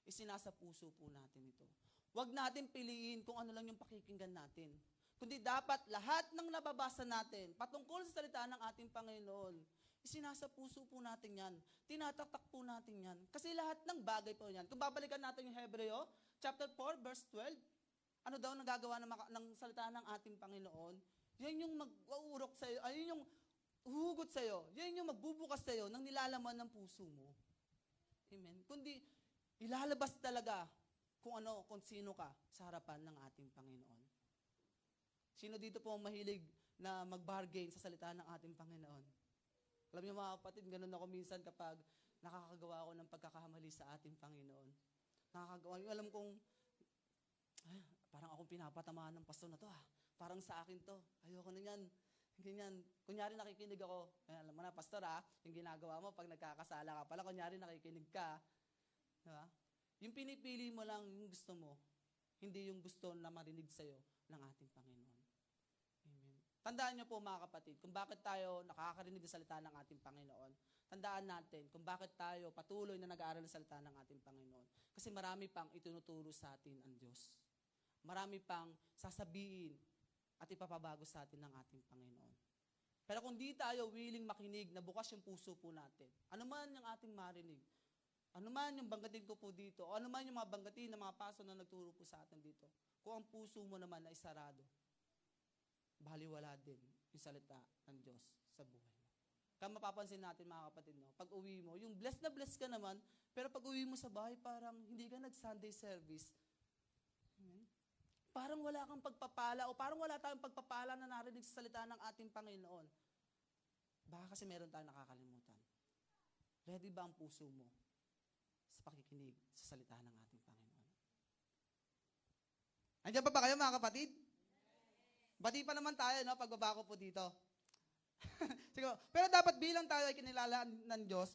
isinasa puso po natin ito. Huwag natin piliin kung ano lang yung pakikinggan natin. Kundi dapat lahat ng nababasa natin patungkol sa salita ng ating Panginoon, isinasa puso po natin yan. Tinataktak po natin yan. Kasi lahat ng bagay po yan. Kung babalikan natin yung Hebreo, chapter 4, verse 12, ano daw nagagawa ng salita ng ating Panginoon? Yan yung mag-uurok sa'yo, ayun yung huhugot sa'yo. Yan yung magbubukas sa'yo ng nilalaman ng puso mo. Amen. Kundi, ilalabas talaga kung sino ka sa harapan ng ating Panginoon. Sino dito po ang mahilig na mag-bargain sa salita ng ating Panginoon? Alam niyo mga kapatid, ganun ako minsan kapag nakakagawa ako ng pagkakamali sa ating Panginoon. Alam kong, parang akong pinapatamaan ng pastor na to Parang sa akin to. Ayoko na yan. Ganyan. Kunyari nakikinig ako. Alam mo na, pastor yung ginagawa mo pag nagkakasala ka pala, kunyari nakikinig ka. Diba? Yung pinipili mo lang yung gusto mo, hindi yung gusto na marinig sa'yo ng ating Panginoon. Amen. Tandaan niyo po mga kapatid, kung bakit tayo nakakarinig ng salita ng ating Panginoon. Tandaan natin kung bakit tayo patuloy na nag-aaral ng salita ng ating Panginoon. Kasi marami pang itinuturo sa atin ang Diyos. Marami pang sasabihin at ipapabago sa atin ng ating Panginoon. Pero kung di tayo willing makinig na bukas yung puso po natin, ano man yung ating marinig, ano man yung banggatin ko po dito, o ano man yung mga banggatin ng mga paso na nagturo po sa atin dito, kung ang puso mo naman ay sarado, baliwala din yung salita ng Diyos sa buhay mo. Kaya mapapansin natin mga kapatid, pag uwi mo, yung blessed na blessed ka naman, pero pag uwi mo sa bahay, parang hindi ka nag-Sunday service. Amen? Parang wala kang pagpapala o parang wala tayong pagpapala na narinig sa salita ng ating Panginoon. Baka kasi meron tayong nakakalimutan. Ready ba ang puso mo sa pakikinig sa salita ng ating Panginoon? Andiyan pa ba kayo mga kapatid? Bati pa naman tayo, pagbaba ko po dito. Siguro, pero dapat bilang tayo ay kinilala ng Diyos,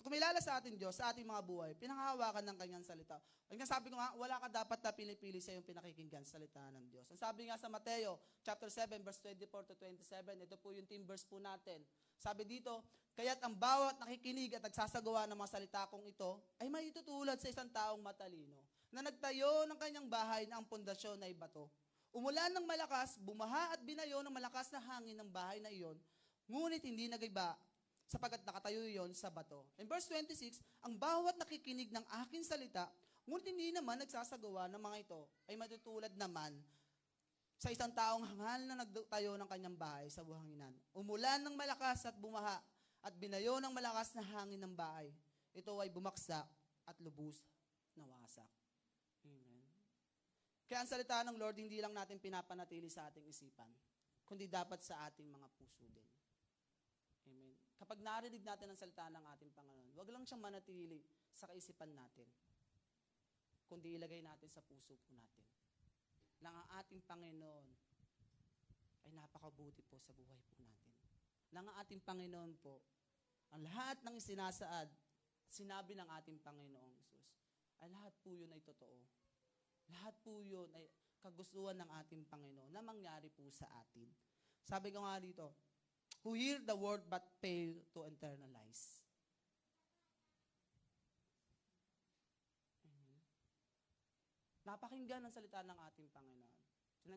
kumilala sa ating Diyos, sa ating mga buhay, pinanghahawakan ng kanyang salita. Ang sabi ko nga, wala ka dapat na pinipili sa iyong pinakikinggan sa salita ng Diyos. Ang sabi nga sa Mateo, chapter 7, verse 24 to 27, ito po yung team verse po natin. Sabi dito, kaya't ang bawat nakikinig at nagsasagawa ng mga salita kong ito, ay may itutulad sa isang taong matalino, na nagtayo ng kanyang bahay na ang pundasyon ay bato. Umulan ng malakas, bumaha at binayo ng malakas na hangin ng bahay na iyon, ngunit hindi nagiba, sapagkat nakatayo iyon sa bato. In verse 26, ang bawat nakikinig ng aking salita, ngunit hindi naman nagsasagawa ng mga ito, ay matutulad naman sa isang taong hangal na nagtayo ng kanyang bahay sa buhanginan. Umulan ng malakas at bumaha, at binayo ng malakas na hangin ng bahay. Ito ay bumaksak at lubos na wasak. Amen. Kaya ang salita ng Lord, hindi lang natin pinapanatili sa ating isipan, kundi dapat sa ating mga puso din. Amen. Kapag narinig natin ang salita ng ating Panginoon, wag lang siyang manatili sa kaisipan natin, kundi ilagay natin sa puso po natin. Nang ang ating Panginoon ay napakabuti po sa buhay po natin. Nang ang ating Panginoon po, ang lahat ng isinasaad, sinabi ng ating Panginoong Isus, ay lahat po yun ay totoo. Lahat po yun ay kagustuhan ng ating Panginoon na mangyari po sa atin. Sabi ko nga dito, who hear the word but fail to internalize. Napakinggan ang salita ng ating Panginoon.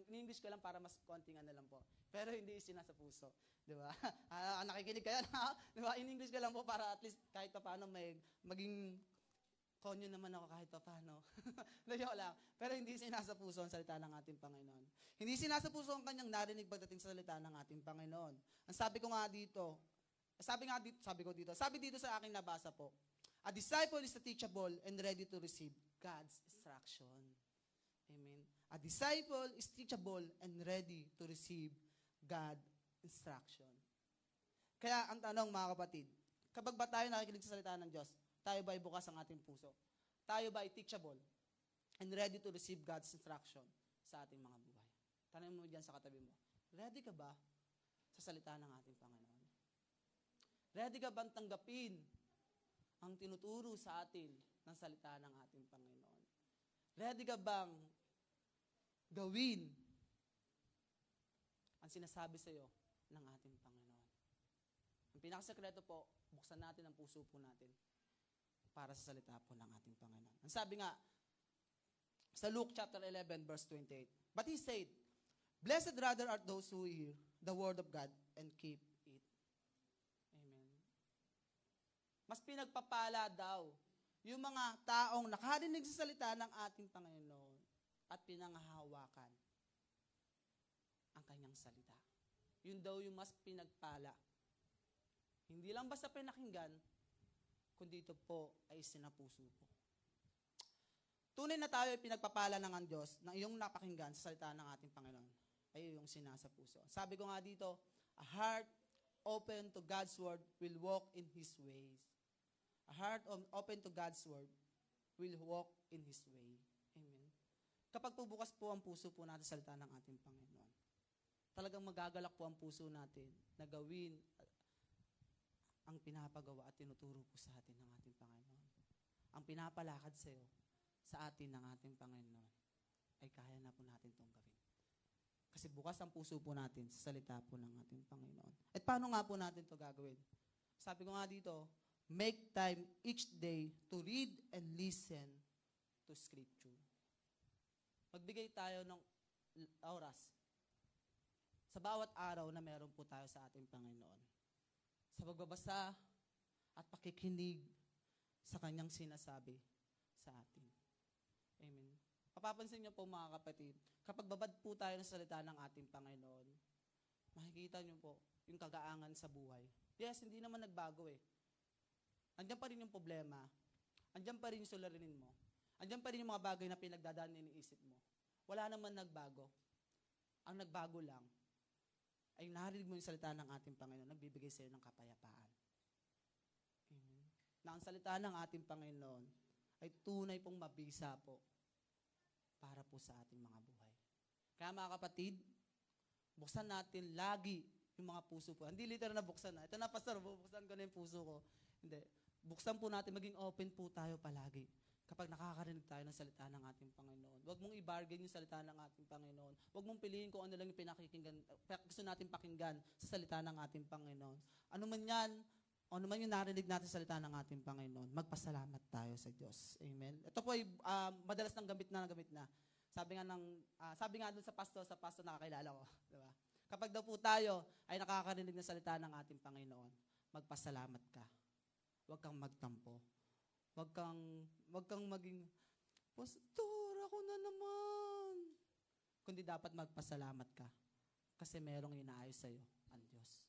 In-English ko lang para mas konting ano lang po. Pero hindi isinasa puso. Di ba? Nakikinig kayo na? Di ba? In-English ko lang po para at least kahit pa paano maging konyo naman ako kahit pa paano. Joke lang. Pero hindi sinasa puso ang salita ng ating Panginoon. Hindi sinasa puso ang kanyang narinig pagdating sa salita ng ating Panginoon. Ang sabi ko dito, sabi dito sa aking nabasa po, a disciple is teachable and ready to receive God's instruction. Amen. A disciple is teachable and ready to receive God's instruction. Kaya ang tanong mga kapatid, kapag ba tayo nakikinig sa salita ng Diyos, tayo ba ay bukas ang ating puso? Tayo ba ay teachable and ready to receive God's instruction sa ating mga buhay? Tanong mo dyan sa katabi mo, ready ka ba sa salita ng ating Panginoon? Ready ka bang tanggapin ang tinuturo sa atin ng salita ng ating Panginoon? Ready ka bang gawin ang sinasabi sa iyo ng ating Panginoon? Ang pinakasekreto po, buksan natin ang puso po natin para sa salita po ng ating Panginoon. Ang sabi nga, sa Luke chapter 11, verse 28, but he said, blessed rather are those who hear the word of God and keep it. Amen. Mas pinagpapala daw yung mga taong nakarinig sa salita ng ating Panginoon at pinanghahawakan ang kanyang salita. Yun daw yung mas pinagpala. Hindi lang basta pinakinggan, kundi ito po ay sinapuso po. Tunay na tayo ay pinagpapala ng ang Diyos na iyong napakinggan sa salita ng ating Panginoon ay iyong sinasa puso. Sabi ko nga dito, a heart open to God's word will walk in His ways. A heart open to God's word will walk in His way. Amen. Kapag po bukas po ang puso po natin sa salita ng ating Panginoon, talagang magagalak po ang puso natin na gawin ang pinapagawa at tinuturo po sa atin ng ating Panginoon. Ang pinapalakad sa iyo, sa atin ng ating Panginoon, ay kaya na po natin itong gawin. Kasi bukas ang puso po natin sa salita po ng ating Panginoon. At paano nga po natin ito gagawin? Sabi ko nga dito, make time each day to read and listen to Scripture. Magbigay tayo ng oras sa bawat araw na meron po tayo sa ating Panginoon. Sa pagbabasa at pakikinig sa kanyang sinasabi sa atin. Amen. Mapapansin niyo po mga kapatid, kapag babad po tayo ng salita ng ating Panginoon, makikita niyo po yung kagaangan sa buhay. Yes, hindi naman nagbago eh. Andiyan pa rin yung problema. Andiyan pa rin yung suliranin mo. Andiyan pa rin yung mga bagay na pinagdadaan iniisip mo. Wala naman nagbago. Ang nagbago lang ay narinig mo yung salita ng ating Panginoon, nagbibigay sa iyo ng kapayapaan. Amen. Na ang salita ng ating Panginoon ay tunay pong mabisa po para po sa ating mga buhay. Kaya mga kapatid, buksan natin lagi yung mga puso po. Hindi literal na buksan na. Ito na, Pastor, buksan ko na yung puso ko. Hindi. Buksan po natin, maging open po tayo palagi kapag nakakarinig tayo ng salita ng ating Panginoon. Huwag mong i-bargain yung salita ng ating Panginoon. Huwag mong piliin kung ano lang yung pinakikinggan, gusto natin pakinggan sa salita ng ating Panginoon. Ano man yan, ano man yung narinig natin sa salita ng ating Panginoon, magpasalamat tayo sa Diyos. Amen. Ito po ay madalas ng gamit na. Sabi nga doon sa pastor nakakilala ko, di ba? Kapag daw po tayo ay nakakarinig ng salita ng ating Panginoon, magpasalamat ka. Huwag kang magtampo. Huwag kang maging, Pastor, ako na naman. Kundi dapat magpasalamat ka. Kasi merong inaayos sa'yo, ang Diyos.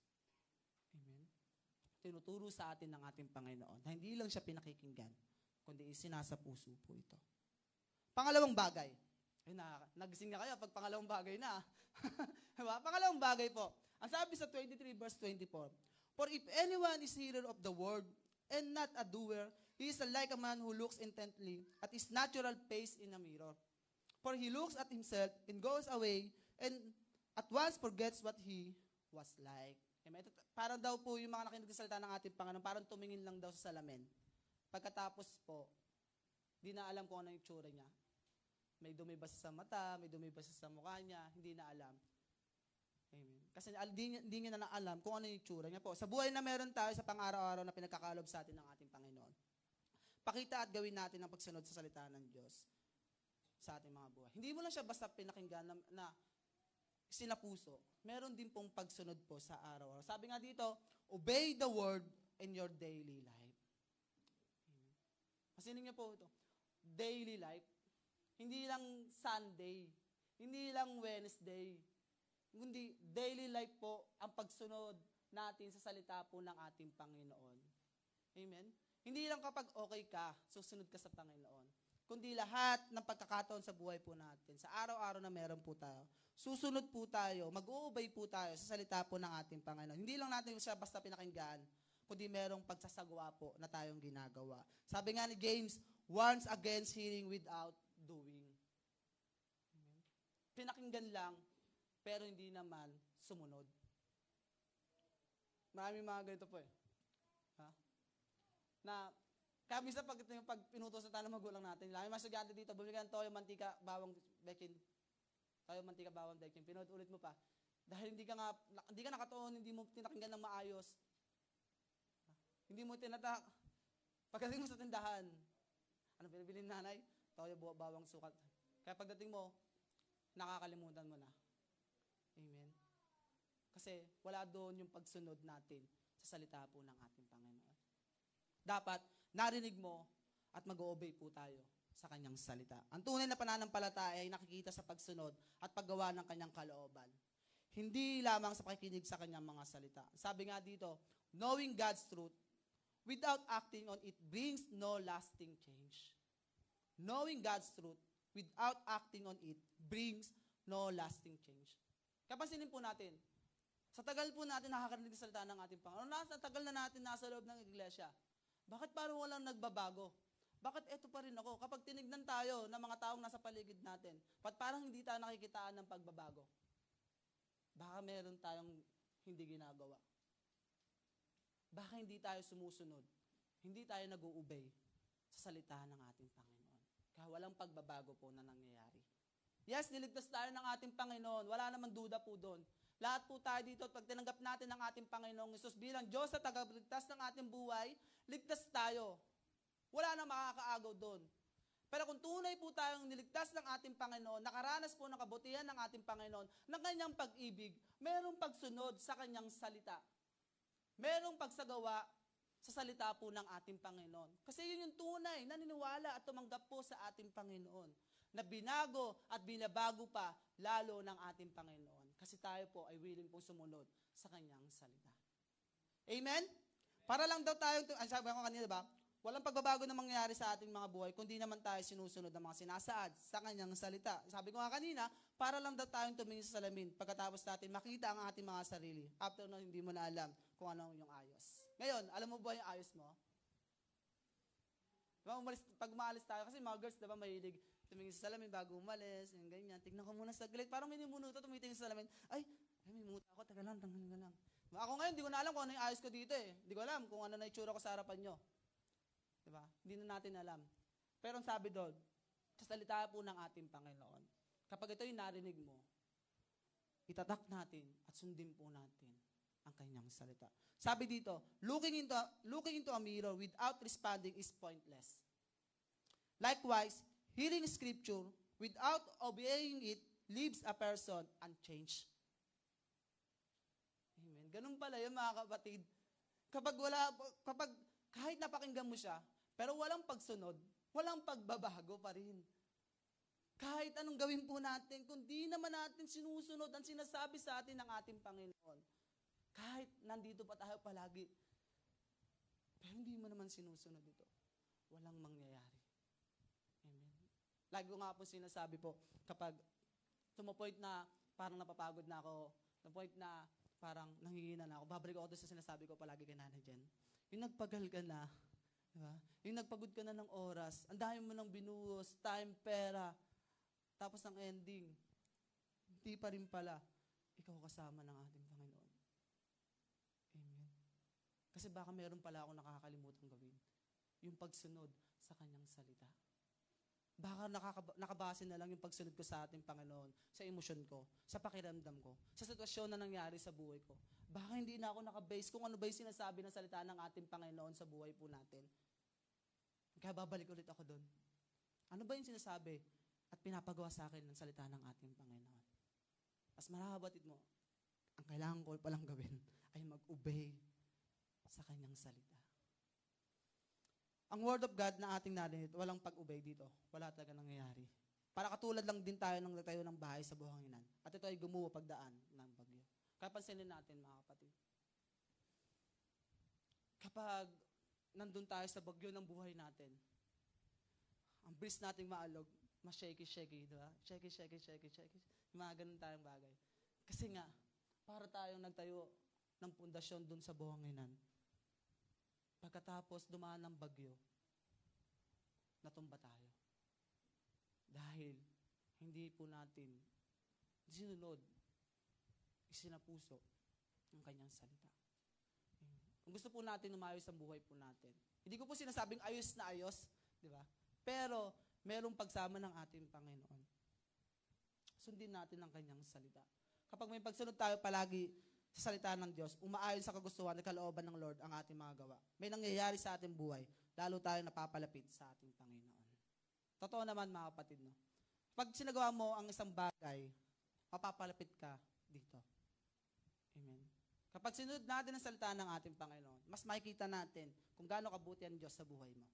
Amen. Tinuturo sa atin ng ating Panginoon na hindi lang siya pinakikinggan, kundi isinasa puso po ito. Pangalawang bagay. Ay, nagising na kayo pag pangalawang bagay na. Diba? Pangalawang bagay po. Ang sabi sa 23 verse 24, for if anyone is hearer of the word and not a doer, he is like a man who looks intently at his natural face in a mirror. For he looks at himself and goes away and at once forgets what he was like. Amen. Ito, parang daw po yung mga nakinig sa salita ng ating Panginoon, parang tumingin lang daw sa salamin. Pagkatapos po, di na alam kung ano yung tsura niya. May dumi ba sa mata, may dumi ba sa mukha niya, hindi na alam. Amen. Kasi di niya na alam kung ano yung tsura niya po. Sa buhay na meron tayo sa pang-araw-araw na pinagkakalob sa atin ng ating Panginoon, pakita at gawin natin ang pagsunod sa salita ng Diyos sa ating mga buhay. Hindi mo lang siya basta pinakinggan na sinapuso. Meron din pong pagsunod po sa araw-araw. Sabi nga dito, obey the word in your daily life. Pasinin niyo po ito. Daily life. Hindi lang Sunday. Hindi lang Wednesday. Kundi daily life po ang pagsunod natin sa salita po ng ating Panginoon. Amen? Hindi lang kapag okay ka, susunod ka sa Panginoon. Kundi lahat ng pagkakataon sa buhay po natin, sa araw-araw na meron po tayo, susunod po tayo, mag-uubay po tayo sa salita po ng ating Panginoon. Hindi lang natin siya basta pinakinggan, kundi merong pagsasagawa po na tayong ginagawa. Sabi nga ni James, once against hearing without doing. Amen? Pinakinggan lang, pero hindi naman sumunod. Maraming mga ganito po eh. Ha? Na kami sa pag pinutos na tayo ng magulang natin, lami mga estudyante dito, bumili ka ng toyo, mantika, bawang, bekin. Toyo, mantika, bawang, bekin. Pinod ulit mo pa. Dahil hindi ka nakatuon, hindi mo tinakinggan ng maayos. Hindi mo tinatak. Pagdating mo sa tindahan, ano binibili ng nanay? Toyo, bawang, sukat. Kaya pagdating mo, nakakalimutan mo na. Amen. Kasi wala doon yung pagsunod natin sa salita po ng ating Panginoon. Dapat narinig mo at mag-o-obey po tayo sa kanyang salita. Ang tunay na pananampalataya ay nakikita sa pagsunod at paggawa ng kanyang kalooban. Hindi lamang sa pakikinig sa kanyang mga salita. Sabi nga dito, knowing God's truth without acting on it brings no lasting change. Knowing God's truth without acting on it brings no lasting change. Kapansinin po natin, sa tagal po natin nakakarinig sa salita ng ating Panginoon, sa tagal na natin nasa loob ng iglesia, bakit parang walang nagbabago? Bakit eto pa rin ako? Kapag tinignan tayo ng mga taong nasa paligid natin, parang hindi tayo nakikitaan ng pagbabago? Baka meron tayong hindi ginagawa. Baka hindi tayo sumusunod. Hindi tayo nag-uubay sa salita ng ating Panginoon. Kaya walang pagbabago po na nangyayari. Yes, niligtas tayo ng ating Panginoon. Wala namang duda po doon. Lahat po tayo dito, pag tinanggap natin ang ating Panginoong Hesus bilang Diyos sa tagapagligtas ng ating buhay, ligtas tayo. Wala na makakaagaw doon. Pero kung tunay po tayong niligtas ng ating Panginoon, nakaranas po ng kabutihan ng ating Panginoon, ng kanyang pag-ibig, mayroong pagsunod sa kanyang salita. Mayroong pagsagawa sa salita po ng ating Panginoon. Kasi yun yung tunay, naniniwala at tumanggap po sa ating Panginoon, na binago at binabago pa lalo ng ating Panginoon. Kasi tayo po ay willing pong sumunod sa kanyang salita. Amen? Para lang daw tayo, sabi ko kanina ba, walang pagbabago na mangyayari sa ating mga buhay kundi naman tayo sinusunod ng mga sinasaad sa kanyang salita. Sabi ko nga kanina, para lang daw tayong tumingin sa salamin pagkatapos natin makita ang ating mga sarili. After na hindi mo na alam kung ano yung ayos. Ngayon, alam mo ba yung ayos mo? Diba, pag maalis tayo, kasi mga girls, diba, mahilig tumingin sa salamin bago umalis, yung ganyan. Tignan ko muna saglit. Parang may nimunuto, tumitingin sa salamin. Ay, may muta ako, taga lang, tanggalin ka lang. Ako ngayon, di ko na alam kung ano yung ayos ko dito eh. Di ko alam kung ano na itsura ko sa harapan nyo. Diba? Hindi na natin alam. Pero ang sabi doon, sa salita po ng ating Panginoon, kapag ito yung narinig mo, itatak natin at sundin po natin ang kanyang salita. Sabi dito, looking into a mirror without responding is pointless. Likewise, hearing scripture without obeying it leaves a person unchanged. Amen. Ganun pala yun mga kapatid. Kapag kahit napakinggan mo siya, pero walang pagsunod, walang pagbabago pa rin. Kahit anong gawin po natin, kung di naman natin sinusunod ang sinasabi sa atin ng ating Panginoon, kahit nandito pa tayo palagi, pero hindi mo naman sinusunod ito, walang mangyayari. Amen. Lagi ko nga po sinasabi po, kapag tumapoint na parang napapagod na ako, na point na parang nanghihina na ako, babalik ako doon sa sinasabi ko palagi kay Nanay Jen. Yung nagpagal ka na, diba? Yung nagpagod ka na ng oras, ang dami mo nang binuhos, time, pera, tapos ang ending, hindi pa rin pala. ikaw kasama ng ating Panginoon. Amen. Kasi baka meron pala akong nakakalimutan gawin. Yung pagsunod sa kanyang salita. Baka nakabase na lang yung pagsunod ko sa ating Panginoon, sa emosyon ko, sa pakiramdam ko, sa sitwasyon na nangyari sa buhay ko. Baka hindi na ako nakabase kung ano ba yung sinasabi ng salita ng ating Panginoon sa buhay po natin. Kaya babalik ulit ako doon. Ano ba yung sinasabi at pinapagawa sa akin ng salita ng ating Panginoon? As marahabatid mo, ang kailangan ko palang gawin ay mag-obey sa kanyang salita. Ang word of God na ating narinig, walang pag-obey dito. Wala talaga nangyayari. Para katulad lang din tayo nang nagtayo ng bahay sa buhanginan. At ito ay gumuho pagdaan ng bagyo. Kaya pansinin natin mga kapatid. Kapag nandun tayo sa bagyo ng buhay natin, ang bilis nating maalog, ma-shaky-shaky, di ba? Shaky. Yung mga ganun tayong bagay. Kasi nga, para tayong nagtayo ng pundasyon dun sa buhanginan. Pagkatapos dumaan ng bagyo, natumba tayo. Dahil hindi po natin sinunod, isinapuso ang kanyang salita. Kung gusto po natin umayos ang buhay po natin, hindi ko po sinasabing ayos na ayos, di ba? Pero merong pagsama ng ating Panginoon. Sundin natin ang kanyang salita. Kapag may pagsunod tayo palagi sa salita ng Diyos, umaayon sa kagustuhan at kalooban ng Lord ang ating mga gawa. May nangyayari sa ating buhay, lalo tayo napapalapit sa ating Panginoon. Totoo naman mga kapatid, no? Pag sinagawa mo ang isang bagay, mapapalapit ka dito. Amen. Kapag sinunod natin ang salita ng ating Panginoon, mas makikita natin kung gaano kabuti ang Diyos sa buhay mo.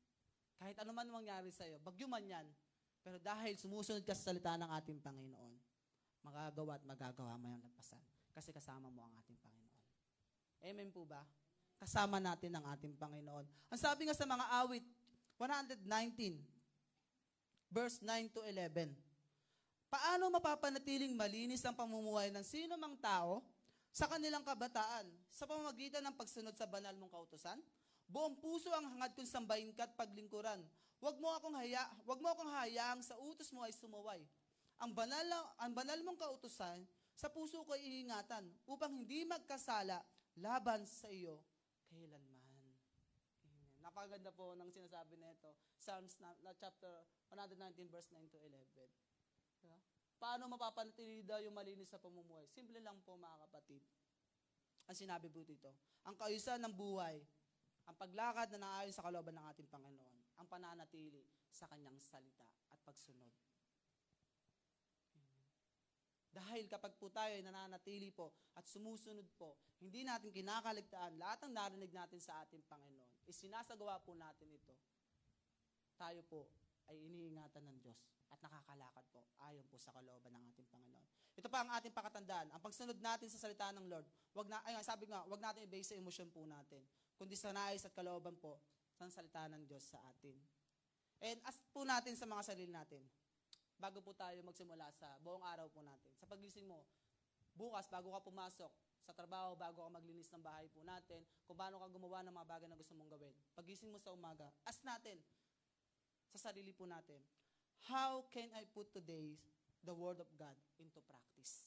Kahit ano man mangyari sa iyo, bagyo man yan, pero dahil sumusunod ka sa salita ng ating Panginoon, magagawa at magagawa mo yung lampasan. Kasi kasama mo ang ating Panginoon. Amen po ba? Kasama natin ang ating Panginoon. Ang sabi nga sa mga awit, 119, verse 9 to 11, paano mapapanatiling malinis ang pamumuhay ng sino mang tao sa kanilang kabataan sa pamamagitan ng pagsunod sa banal mong kautusan? Buong puso ang hangad kong sambahin ka at paglingkuran. Huwag mo akong hayaang sa utos mo ay sumaway. Ang banal mong kautusan, sa puso ko iingatan upang hindi magkasala laban sa iyo kailanman. Amen. Napakaganda po ng sinasabi na ito. Psalms chapter 119 verse 9 to 11. Diba? Paano mapapanatili daw yung malinis sa pamumuhay? Simple lang po mga kapatid. Ang sinabi po dito, ang kaayusan ng buhay, ang paglakad na naayon sa kalooban ng ating Panginoon, ang pananatili sa kanyang salita at pagsunod. Dahil kapag po tayo ay nananatili po at sumusunod po, hindi natin kinakaligtaan lahat ng narinig natin sa ating Panginoon. Isinasagawa po natin ito. Tayo po ay iniingatan ng Diyos at nakakalakad po ayon po sa kalooban ng ating Panginoon. Ito pa ang ating pakatandaan. Ang pagsunod natin sa salita ng Lord, wag natin i-base sa emosyon po natin, kundi sa nais at kalooban po ng salita ng Diyos sa atin. And ask po natin sa mga sarili natin, bago po tayo magsimula sa buong araw po natin. Sa pagising mo, bukas, bago ka pumasok sa trabaho, bago ka maglinis ng bahay po natin, kung paano ka gumawa ng mga bagay na gusto mong gawin. Pagising mo sa umaga, ask natin sa sarili po natin, how can I put today the Word of God into practice?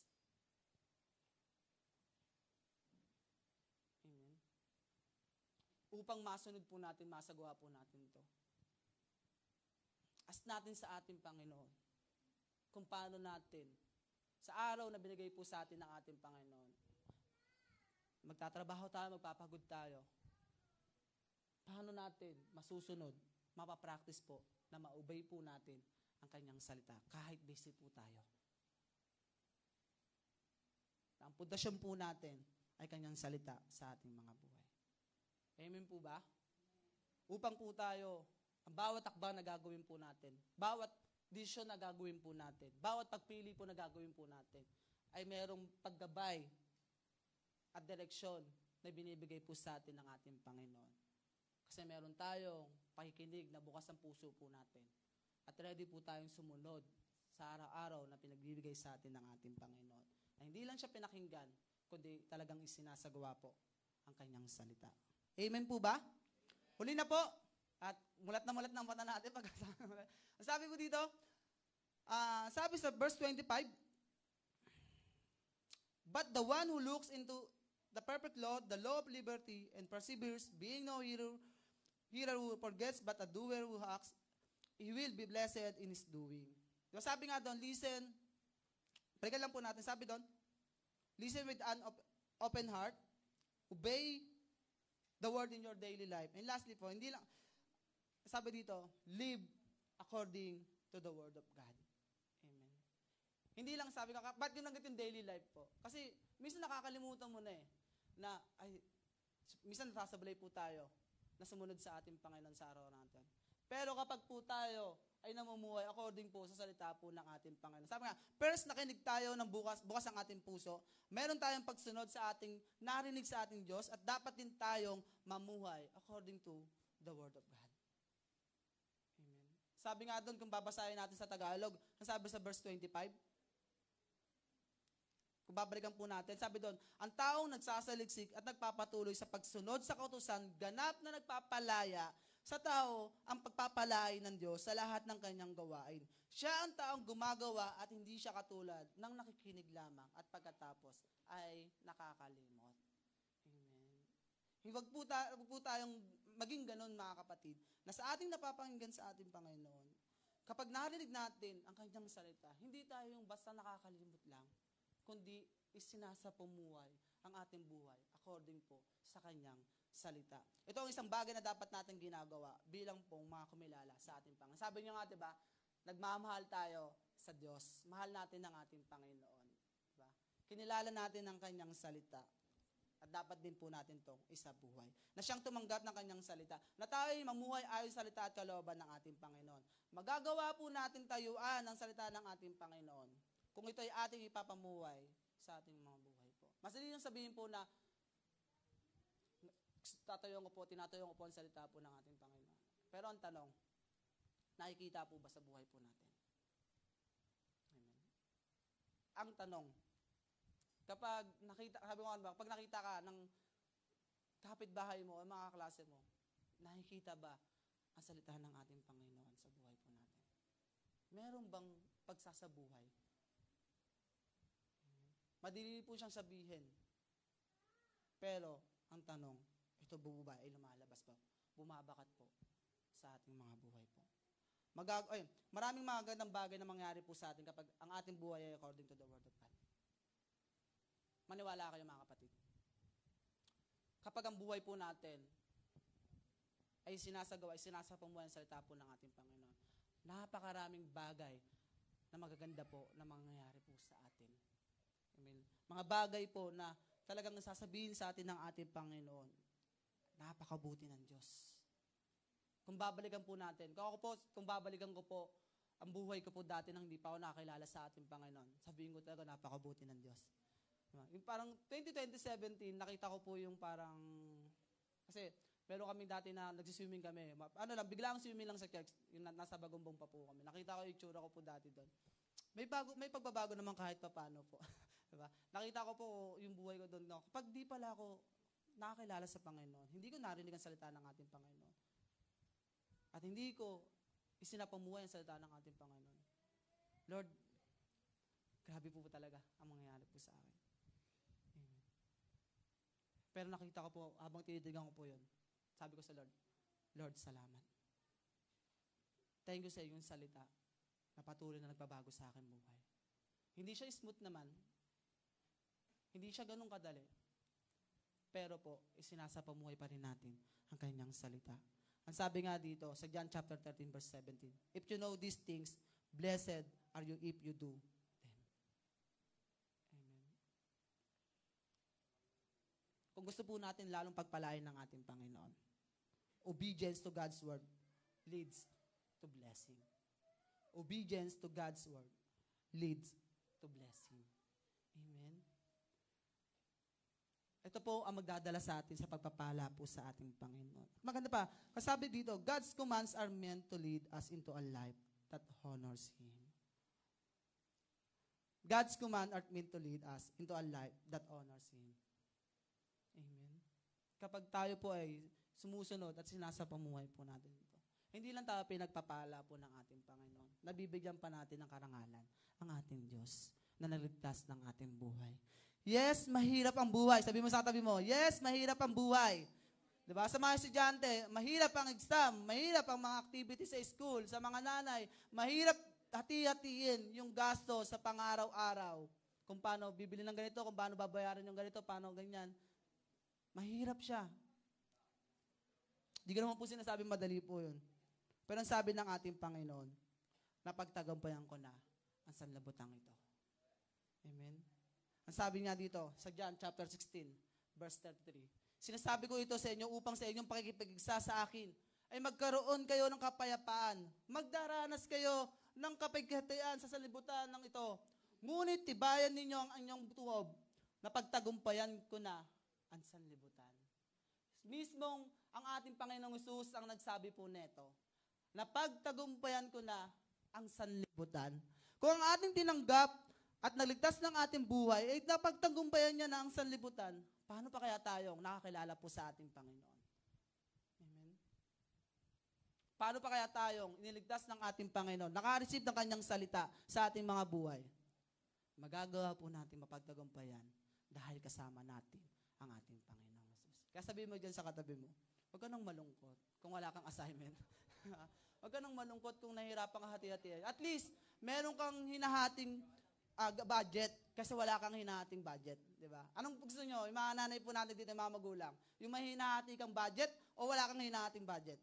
Amen. Upang masunod po natin, masagawa po natin ito. Ask natin sa ating Panginoon kung paano natin, sa araw na binigay po sa atin ng ating Panginoon, magtatrabaho tayo, magpapagod tayo, paano natin masusunod, mapapractice po, na ma-obey po natin ang kanyang salita, kahit busy po tayo. Ang pundasyon po natin ay kanyang salita sa ating mga buhay. Amen po ba? Upang po tayo, ang bawat akbang na gagawin po natin, bawat desisyon na gagawin po natin, bawat pagpili po na gagawin po natin, ay merong paggabay at direksyon na binibigay po sa atin ng ating Panginoon. Kasi meron tayong pakikinig na bukas ang puso po natin. At ready po tayong sumunod sa araw-araw na pinagbibigay sa atin ng ating Panginoon. Na hindi lang siya pinakinggan, kundi talagang isinasagawa po ang kanyang salita. Amen po ba? Huli na po. At mulat na ang mata natin. Ang sabi po dito, sabi sa verse 25, But the one who looks into the perfect law, the law of liberty, and perseveres, being no hearer who forgets, but a doer who acts, he will be blessed in his doing. Diba sabi nga doon, listen, balikan lang po natin, sabi doon, listen with an open heart, obey the word in your daily life. And lastly po, hindi lang, sabi dito, live according to the word of God. Amen. Hindi lang sabi ka, ba't yung nanggat yung daily life po? Kasi, minsan nakakalimutan mo na na, minsan nasasablay po tayo na sumunod sa ating Panginoon sa araw natin. Pero kapag po tayo ay namumuhay according po sa salita po ng ating Panginoon. Sabi nga, first nakinig tayo ng bukas ang ating puso, meron tayong pagsunod sa ating, narinig sa ating Diyos, at dapat din tayong mamuhay according to the Word of God. Amen. Sabi nga doon, kung babasahin natin sa Tagalog, ang sabi sa verse 25, kung babalikan po natin, sabi doon, ang taong nagsasaliksik at nagpapatuloy sa pagsunod sa kautusan, ganap na nagpapalaya sa tao ang pagpapalay ng Diyos sa lahat ng kanyang gawain. Siya ang taong gumagawa at hindi siya katulad ng nakikinig lamang at pagkatapos ay nakakalimot. Amen. Huwag po tayong maging ganun, mga kapatid, na sa ating napapakinggan sa ating Panginoon, kapag narinig natin ang kanyang salita, hindi tayo yung basta nakakalimot lang, kundi isinasapumuhay ang ating buhay according po sa kanyang salita. Ito ang isang bagay na dapat natin ginagawa bilang pong mga kumilala sa ating Panginoon. Sabi niyo nga, diba, nagmamahal tayo sa Diyos. Mahal natin ang ating Panginoon. Diba? Kinilala natin ang kanyang salita. At dapat din po natin itong isabuhay. Na siyang tumanggap ng kanyang salita. Na tayo mamuhay ayon sa salita at kalooban ng ating Panginoon. Magagawa po natin tayuan ang salita ng ating Panginoon kung ito'y ating ipapamuhay sa ating mga buhay po. Mas din yung sabihin po na tinatayo ko po ang salita po ng ating Panginoon. Pero ang tanong, nakikita po ba sa buhay po natin? Amen. Ang tanong, kapag nakita ka ng kapitbahay mo o mga klase mo, nakikita ba ang salita ng ating Panginoon sa buhay po natin? Meron bang pagsasabuhay? Madali po siyang sabihin. Pero, ang tanong, ito ba ay lumalabas ba? Bumabakat po sa ating mga buhay po. Maraming mga gandang bagay na mangyari po sa atin kapag ang ating buhay ay according to the Word of God. Maniwala kayo, mga kapatid. Kapag ang buhay po natin ay sinasapamuhay ang salita po ng ating Panginoon, napakaraming bagay na magaganda po na mangyayari po sa atin. Amen. Mga bagay po na talagang sasabihin sa atin ng ating Panginoon, napakabuti ng Diyos. Kung babalikan po natin, kung babalikan ko po ang buhay ko po dati nang hindi pa ako nakakilala sa ating Panginoon, sabihin ko talaga napakabuti ng Diyos. Diba? Yung parang 2017, nakita ko po yung parang, kasi meron kami dati na nagsiswimming kami. Biglang swimming lang sa church, yung nasa Bagumbong pa po kami. Nakita ko yung itsura ko po dati doon. May pagbabago naman kahit pa paano po. Diba? Nakita ko po yung buhay ko doon. Kapag di pala ako nakakilala sa Panginoon, hindi ko narinig ang salita ng ating Panginoon. At hindi ko isinapamuhay ang salita ng ating Panginoon. Lord, grabe po talaga ang mangyayari po sa akin. Amen. Pero nakita ko po, habang tinidigan ko po yun, sabi ko sa Lord, Lord, salamat. Thank you sa iyong salita na patuloy na nagbabago sa akin buhay. Hindi siya smooth naman. Hindi siya ganun kadali. Pero po, isinasapamuhay pa rin natin ang kanyang salita. Ang sabi nga dito, sa John chapter 13, verse 17, if you know these things, blessed are you if you do them. Amen. Kung gusto po natin lalong pagpalain ng ating Panginoon, obedience to God's word leads to blessing. Obedience to God's word leads to blessing. Amen. Ito po ang magdadala sa atin sa pagpapala po sa ating Panginoon. Maganda pa, kasabi dito, God's commands are meant to lead us into a life that honors Him. God's command are meant to lead us into a life that honors Him. Amen. Kapag tayo po ay sumusunod at sinasapamuhay po natin ito, hindi lang tayo pinagpapala po ng ating Panginoon. Nabibigyan pa natin ng karangalan ang ating Diyos na naligtas ng ating buhay. Yes, mahirap ang buhay. Sabi mo sa katabi mo, yes, mahirap ang buhay. Diba? Sa mga estudyante, mahirap ang exam, mahirap ang mga activities sa school, sa mga nanay, mahirap hati-hatiin yung gasto sa pang-araw-araw. Kung paano bibili ng ganito, kung paano babayaran yung ganito, paano ganyan. Mahirap siya. Di ko naman po sinasabi madali po yun. Pero ang sabi ng ating Panginoon, napagtagumpayan ko na ang sanlabutang ito. Amen? Ang sabi niya dito, sa John chapter 16, verse 33, sinasabi ko ito sa inyo upang sa inyong pakikipag-isa sa akin ay magkaroon kayo ng kapayapaan. Magdaranas kayo ng kapighatian sa sanlibutan ng ito. Ngunit tibayan ninyo ang inyong tuob na pagtagumpayan ko na ang sanlibutan. Mismong ang ating Panginoong Hesus ang nagsabi po neto, na pagtagumpayan ko na ang sanlibutan. Kung ang ating tinanggap at naligtas ng ating buhay, ay napagtagumpayan niya na ang sanlibutan, paano pa kaya tayong nakakilala po sa ating Panginoon? Amen? Paano pa kaya tayong iniligtas ng ating Panginoon, naka-receive ng kanyang salita sa ating mga buhay? Magagawa po natin mapagtagumpayan dahil kasama natin ang ating Panginoong Hesus. Kaya sabihin mo dyan sa katabi mo, huwag ka nang malungkot kung wala kang assignment. Huwag ka nang malungkot kung nahihirapan ka hati-hati. At least, meron kang hinahating budget kasi wala kang hinahating budget. Diba? Anong gusto nyo? Yung mga nanay po natin dito, yung mga magulang. Yung may hinahati kang budget o wala kang hinahating budget?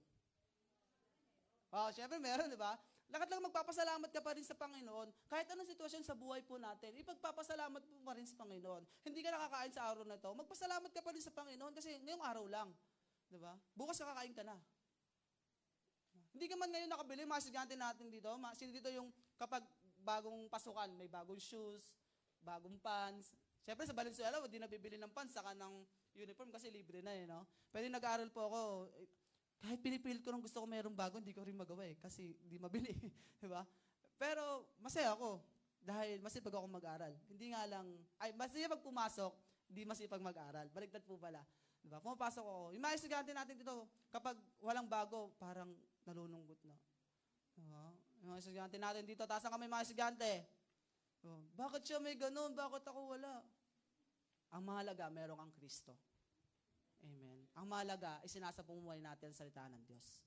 Syempre meron, di ba? Lakat lang magpapasalamat ka pa rin sa Panginoon. Kahit anong sitwasyon sa buhay po natin, ipagpapasalamat po pa rin sa Panginoon. Hindi ka nakakain sa araw na ito, magpasalamat ka pa rin sa Panginoon kasi ngayong araw lang. Di ba? Bukas kakain ka na. Hindi ka man ngayon nakabili, mga estudyante natin dito, sino dito yung kapag bagong pasukan, may bagong shoes, bagong pants. Siyempre sa Valenzuela, hindi nabibili ng pants, saka ng uniform kasi libre na no? Pero nag-aaral po ako, kahit pinipilit ko nung gusto ko mayroong bago, hindi ko rin magawa kasi hindi mabili. Diba? Pero masaya ako dahil masipag ako mag-aral. Hindi nga lang, masaya pag pumasok, hindi masipag mag-aral. Baliktad po pala. Diba? Pumapasok ako. Yung mga estudyante natin dito, kapag walang bago, parang nalulungkot na. Diba? Yung mga estudyante natin dito, taas ang kami mga estudyante. Bakit siya may ganun? Bakit ako wala? Ang mahalaga, meron kang Kristo. Amen. Ang mahalaga, isinasapumuhay natin ang salita ng Diyos.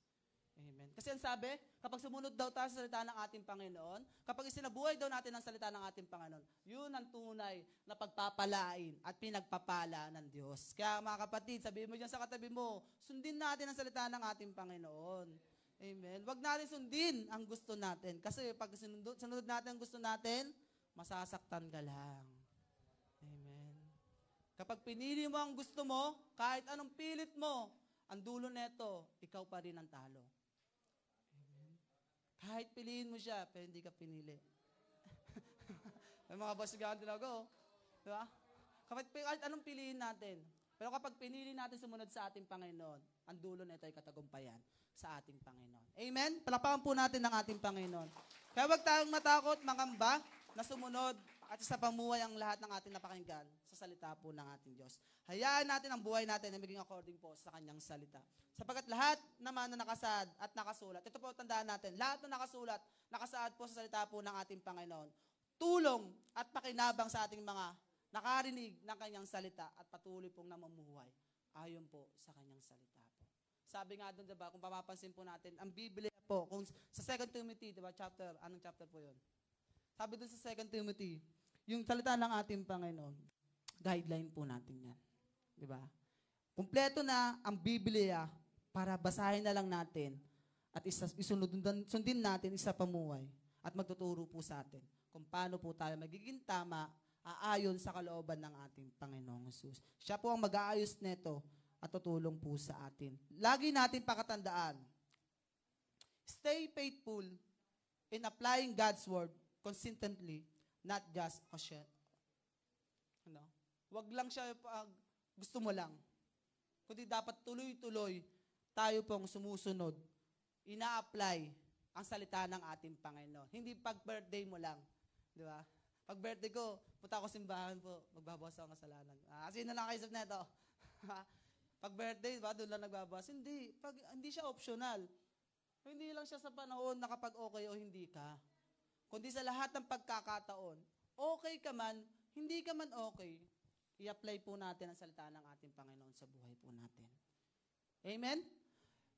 Amen. Kasi ang sabi, kapag sumunod daw tayo sa salita ng ating Panginoon, kapag isinabuhay daw natin ang salita ng ating Panginoon, yun ang tunay na pagpapalain at pinagpapala ng Diyos. Kaya mga kapatid, sabihin mo dyan sa katabi mo, sundin natin ang salita ng ating Panginoon. Amen. Huwag natin sundin ang gusto natin. Kasi pag sunod natin ang gusto natin, masasaktan ka lang. Amen. Kapag pinili mo ang gusto mo, kahit anong pilit mo, ang dulo neto, ikaw pa rin ang talo. Amen. Kahit piliin mo siya, pero hindi ka pinili. May mga basigahan din ako. Diba? Kahit anong piliin natin, pero kapag pinili natin sumunod sa ating Panginoon, ang dulo neto ay katagumpayan sa ating Panginoon. Amen? Palakpakan po natin ng ating Panginoon. Kaya huwag tayong matakot, mangamba, na sumunod at sa pamuhay ang lahat ng ating napakinggan sa salita po ng ating Diyos. Hayaan natin ang buhay natin na maging according po sa kanyang salita. Sapagkat lahat naman na nakasaad at nakasulat, ito po tandaan natin, lahat na nakasulat, nakasaad po sa salita po ng ating Panginoon, tulong at pakinabang sa ating mga nakarinig ng kanyang salita at patuloy pong namumuhay ayon po sa kanyang salita po. Sabi nga doon, diba, kung papapansin po natin, ang Biblia po, kung sa 2 Timothy, diba, anong chapter po yun? Sabi doon sa 2 Timothy, yung salita ng ating Panginoon, guideline po natin yan. Diba? Kumpleto na ang Biblia para basahin na lang natin at sundin natin isa pamuhay at magtuturo po sa atin kung paano po tayo magiging tama aayon sa kalooban ng ating Panginoong Hesus. Siya po ang mag-aayos neto at tutulong po sa atin. Lagi natin pakatandaan, stay faithful in applying God's Word consistently, not just wag lang siya pag gusto mo lang. Kundi dapat tuloy-tuloy tayo pong sumusunod, ina-apply ang salita ng ating Panginoon. Hindi pag birthday mo lang. Di ba? Pag birthday ko, punta ako simbahan po, magbabawas ako ng kasalanan. Sino nakaisip na ito? Pag birthday, diba, doon lang nagbabawas. Hindi siya optional. Hindi lang siya sa panahon na kapag okay o hindi ka. Kundi sa lahat ng pagkakataon, okay ka man, hindi ka man okay, i-apply po natin ang salita ng ating Panginoon sa buhay po natin. Amen?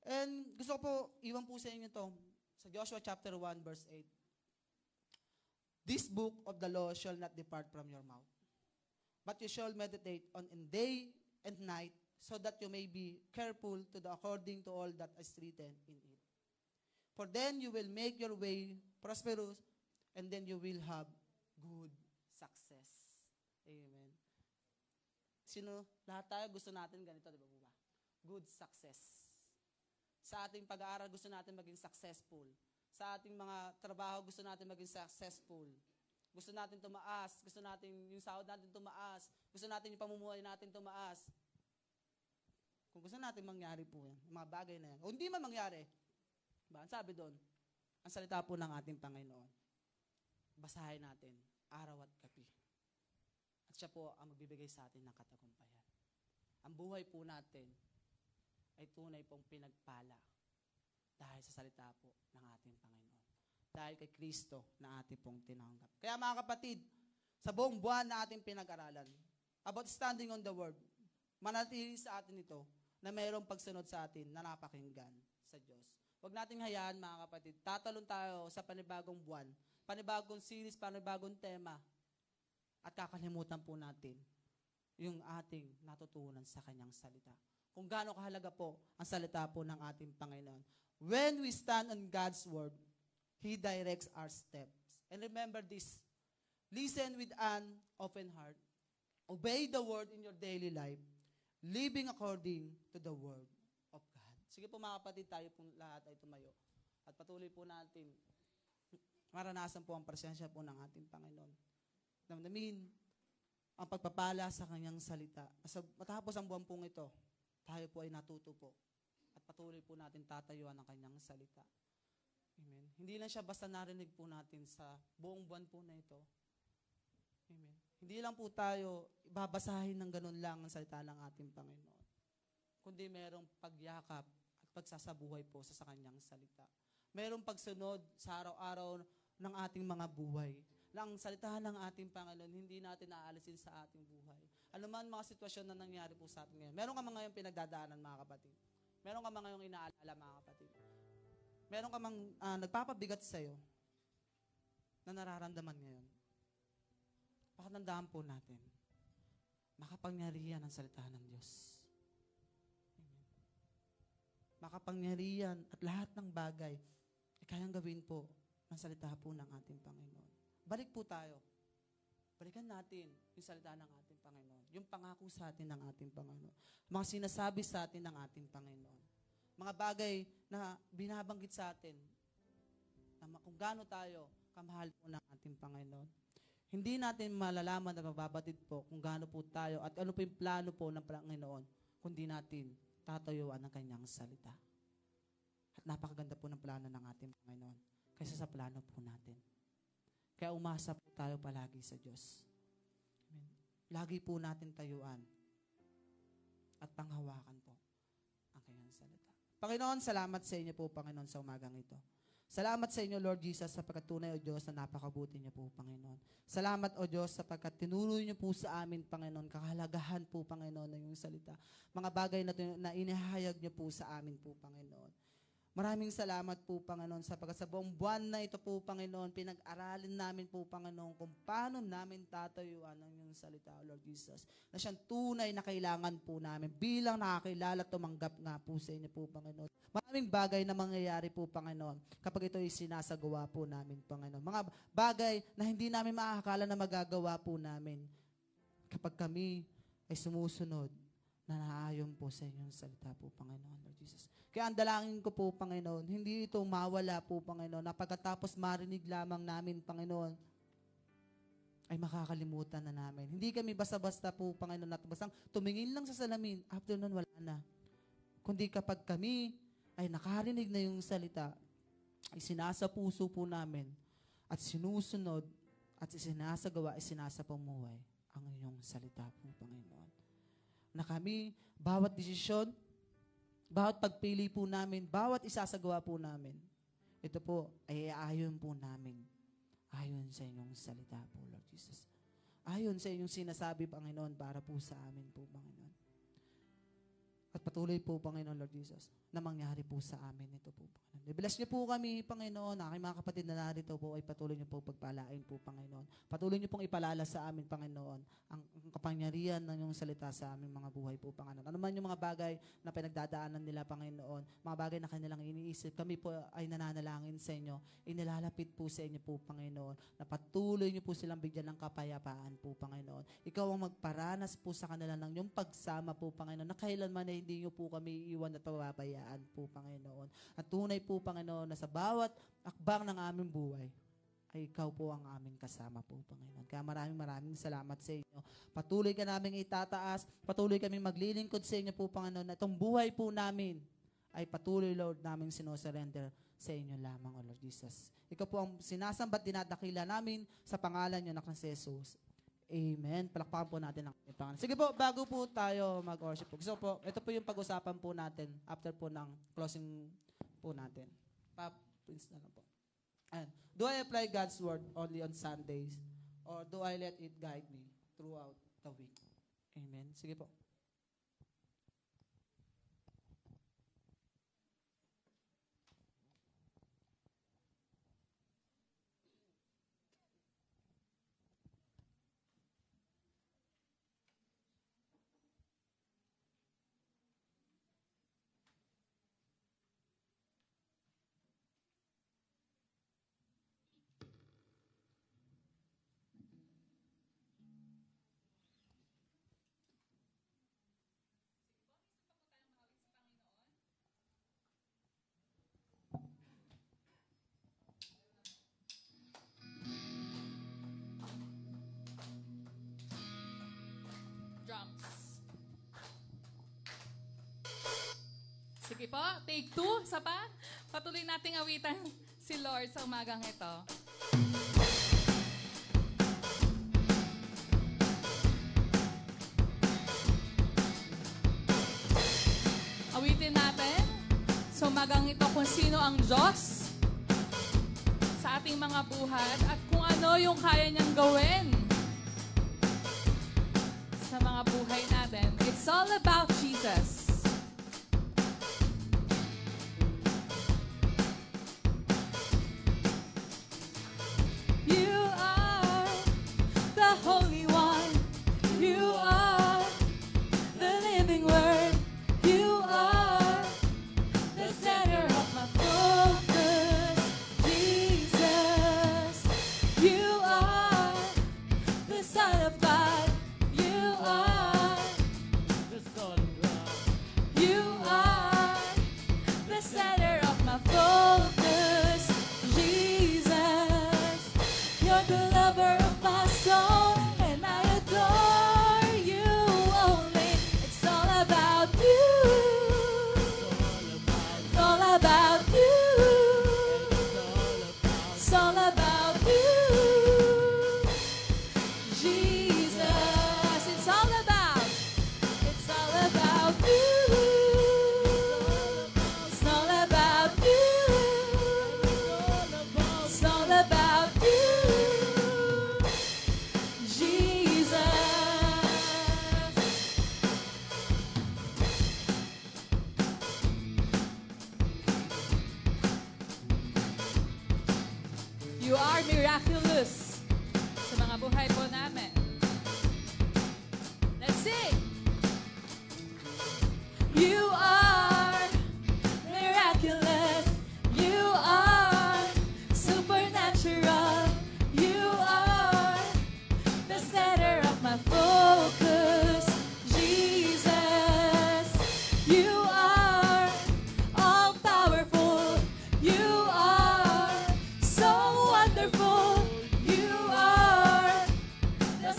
And gusto ko po, iwan po sa inyo to sa Joshua chapter 1 verse 8. This book of the law shall not depart from your mouth, but you shall meditate on in day and night, so that you may be careful to do according to all that is written in it. For then you will make your way prosperous, and then you will have good success. Amen. Lahat tayo gusto natin ganito, di ba po ba? Good success. Sa ating pag-aaral, gusto natin maging successful. Sa ating mga trabaho, gusto natin maging successful. Gusto natin tumaas. Gusto natin yung sahod natin tumaas. Gusto natin yung pamumuhay natin tumaas. Kung gusto natin mangyari po yan, mga bagay na yan. O hindi man mangyari, ba? Ang sabi doon, ang salita po ng ating Panginoon, basahin natin, araw at gabi. At siya po ang magbibigay sa atin ng katagumpayan. Ang buhay po natin ay tunay pong pinagpala dahil sa salita po ng ating Panginoon. Dahil kay Kristo na ating pong tinanggap. Kaya mga kapatid, sa buong buwan na ating pinag-aralan, about standing on the word, manatili sa atin ito na mayroong pagsunod sa atin na napakinggan sa Diyos. Huwag nating hayaan mga kapatid, tatalon tayo sa panibagong buwan, panibagong series, panibagong tema, at kakalimutan po natin yung ating natutunan sa kanyang salita. Kung gaano kahalaga po ang salita po ng ating Panginoon. When we stand on God's word, He directs our steps. And remember this, listen with an open heart. Obey the word in your daily life, living according to the word of God. Sige po mga kapatid, tayo pong lahat ay tumayo. At patuloy po natin, maranasan po ang presensya po ng ating Panginoon. Damdamin ang pagpapala sa kanyang salita. Matapos ang buwan pong ito, tayo po ay natuto po. At patuloy po natin tatayuan ang kanyang salita. Amen. Hindi lang siya basta narinig po natin sa buong buwan po na ito. Amen. Hindi lang po tayo babasahin ng ganun lang ang salita ng ating Panginoon. Kundi merong pagyakap at pagsasabuhay po sa kanyang salita. Merong pagsunod sa araw-araw ng ating mga buhay. Lang salita ng ating Panginoon, hindi natin aalisin sa ating buhay. Ano man mga sitwasyon na nangyari po sa atin ngayon. Meron ka mga ngayong pinagdadaanan mga kapatid. Meron ka mga ngayong inaalala mga kapatid. Meron ka mang nagpapabigat sa'yo na nararamdaman ngayon. Pakatandaan po natin, makapangyarihan ang salita ng Diyos. Amen. Makapangyarihan at lahat ng bagay ay kayang gawin po ng salita po ng ating Panginoon. Balik po tayo. Balikan natin yung salita ng ating Panginoon. Yung pangako sa atin ng ating Panginoon. Mga sinasabi sa atin ng ating Panginoon. Mga bagay na binabanggit sa atin na kung gaano tayo kamahal po ng ating Panginoon. Hindi natin malalaman at mababatid po kung gaano po tayo at ano po yung plano po ng Panginoon kundi natin tatayuan ang kanyang salita. At napakaganda po ng plano ng ating Panginoon kaysa sa plano po natin. Kaya umasa po tayo palagi sa Diyos. Amen. Lagi po natin tayuan at panghawakan po ang kanyang salita. Panginoon, salamat sa inyo po, Panginoon, sa umagang ito. Salamat sa inyo, Lord Jesus, sapagkat tunay, O Diyos, na napakabuti niyo po, Panginoon. Salamat, O Diyos, sapagkat tinuro niyo po sa amin, Panginoon, kahalagahan po, Panginoon, ng iyong salita. Mga bagay na inihayag niyo po sa amin po, Panginoon. Maraming salamat po, Panginoon, sapagkat sa buong buwan na ito po, Panginoon, pinag-aralin namin po, Panginoon, kung paano namin tatayuan ang iyong salita, Lord Jesus, na siyang tunay na kailangan po namin bilang nakakilala at tumanggap nga po sa inyo po, Panginoon. Maraming bagay na mangyayari po, Panginoon, kapag ito ay sinasagawa po namin, Panginoon. Mga bagay na hindi namin maakala na magagawa po namin kapag kami ay sumusunod na naayon po sa inyong salita po, Panginoon, Lord Jesus. Kaya ang dalangin ko po, Panginoon, hindi ito mawala po, Panginoon, na pagkatapos marinig lamang namin, Panginoon, ay makakalimutan na namin. Hindi kami basta-basta po, Panginoon, at bastang tumingin lang sa salamin, after nun, wala na. Kundi kapag kami ay nakarinig na yung salita, ay sinasapuso po namin, at sinusunod, at sinasagawa, ay sinasapamuhay ang iyong salita po, Panginoon. Na kami, bawat desisyon, bawat pagpili po namin, bawat isasagawa po namin, ito po ay ayon po namin, ayon sa inyong salita po, Lord Jesus. ayon sa inyong sinasabi, Panginoon, para po sa amin po, Panginoon. At patuloy po, Panginoon, Lord Jesus, na mangyari po sa amin ito po, Panginoon. I-bless niyo po kami, Panginoon. Aking mga kapatid na narito po ay patuloy niyo po pagpalain po, Panginoon. Patuloy niyo pong ipalala sa amin, Panginoon, ang kapangyarihan ng iyong salita sa aming mga buhay po, Panginoon. Ano man yung mga bagay na pinagdadaanan nila, Panginoon, mga bagay na kanilang iniisip, kami po ay nananalangin sa inyo, inilalapit po sa inyo po, Panginoon, na patuloy niyo po silang bigyan ng kapayapaan po, Panginoon. Ikaw ang magparanas po sa kanila ng iyong pagsama po, Panginoon, na kailanman ay hindi niyo po kami iiwan at pababayaan po, Panginoon. At tunay po, Panginoon, na sa bawat akbang ng aming buhay, ay ikaw po ang aming kasama po, Panginoon. Kaya maraming salamat sa inyo. Patuloy ka namin itataas, patuloy kami maglilingkod sa inyo po, Panginoon, na itong buhay po namin ay patuloy, Lord, namin sinusurrender sa inyo lamang, O Lord Jesus. Ikaw po ang sinasambat, dinadakila namin sa pangalan niyo, anak ng si Jesus. Amen. Palakpakan po natin ang Panginoon. Sige po, bago po tayo mag-worship po. So po, ito po yung pag-usapan po natin after po ng closing po natin. Prince na lang po. And, do I apply God's word only on Sundays or do I let it guide me throughout the week? Amen. Sige po. Drums. Sige po, take 2, isa pa. Patuloy nating awitan si Lord sa umagang ito. Awitin natin sa umagang ito kung sino ang Diyos sa ating mga buhat at kung ano yung kaya niyang gawin sa mga buhay natin. It's all about Jesus. You are the Holy One. You are the living Word. You are the center of my focus. Jesus, you are the Son of God. You are The Son of God. You are the center of my focus, Jesus. You're the lover of my soul, and I adore you only. It's all about you. It's all about you. It's all about you, Jesus. It's all about. It's all about you. It's all about you. It's all about you, Jesus. You are miraculous sa mga buhay po namin. Let's sing! You are miraculous. You are supernatural. You are the center of my focus, Jesus. You are all powerful. You are so wonderful. You are the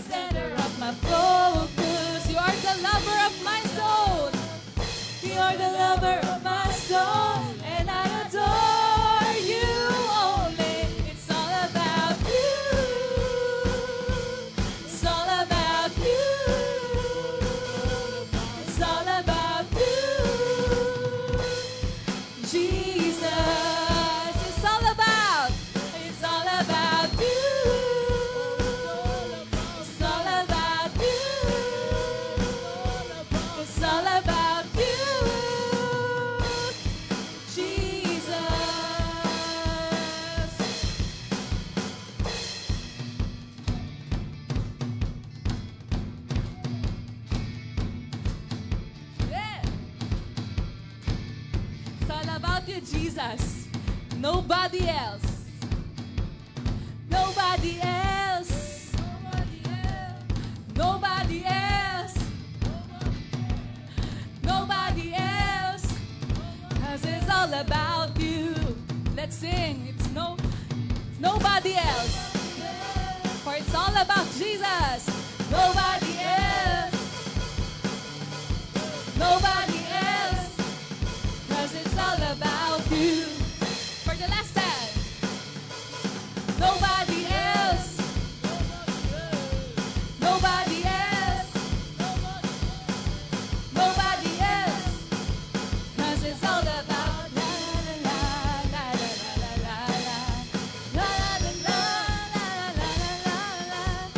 all about you, Jesus. Nobody else. Nobody else. Nobody else. Nobody else. 'Cause it's all about you. Let's sing. It's nobody else. For it's all about Jesus. Nobody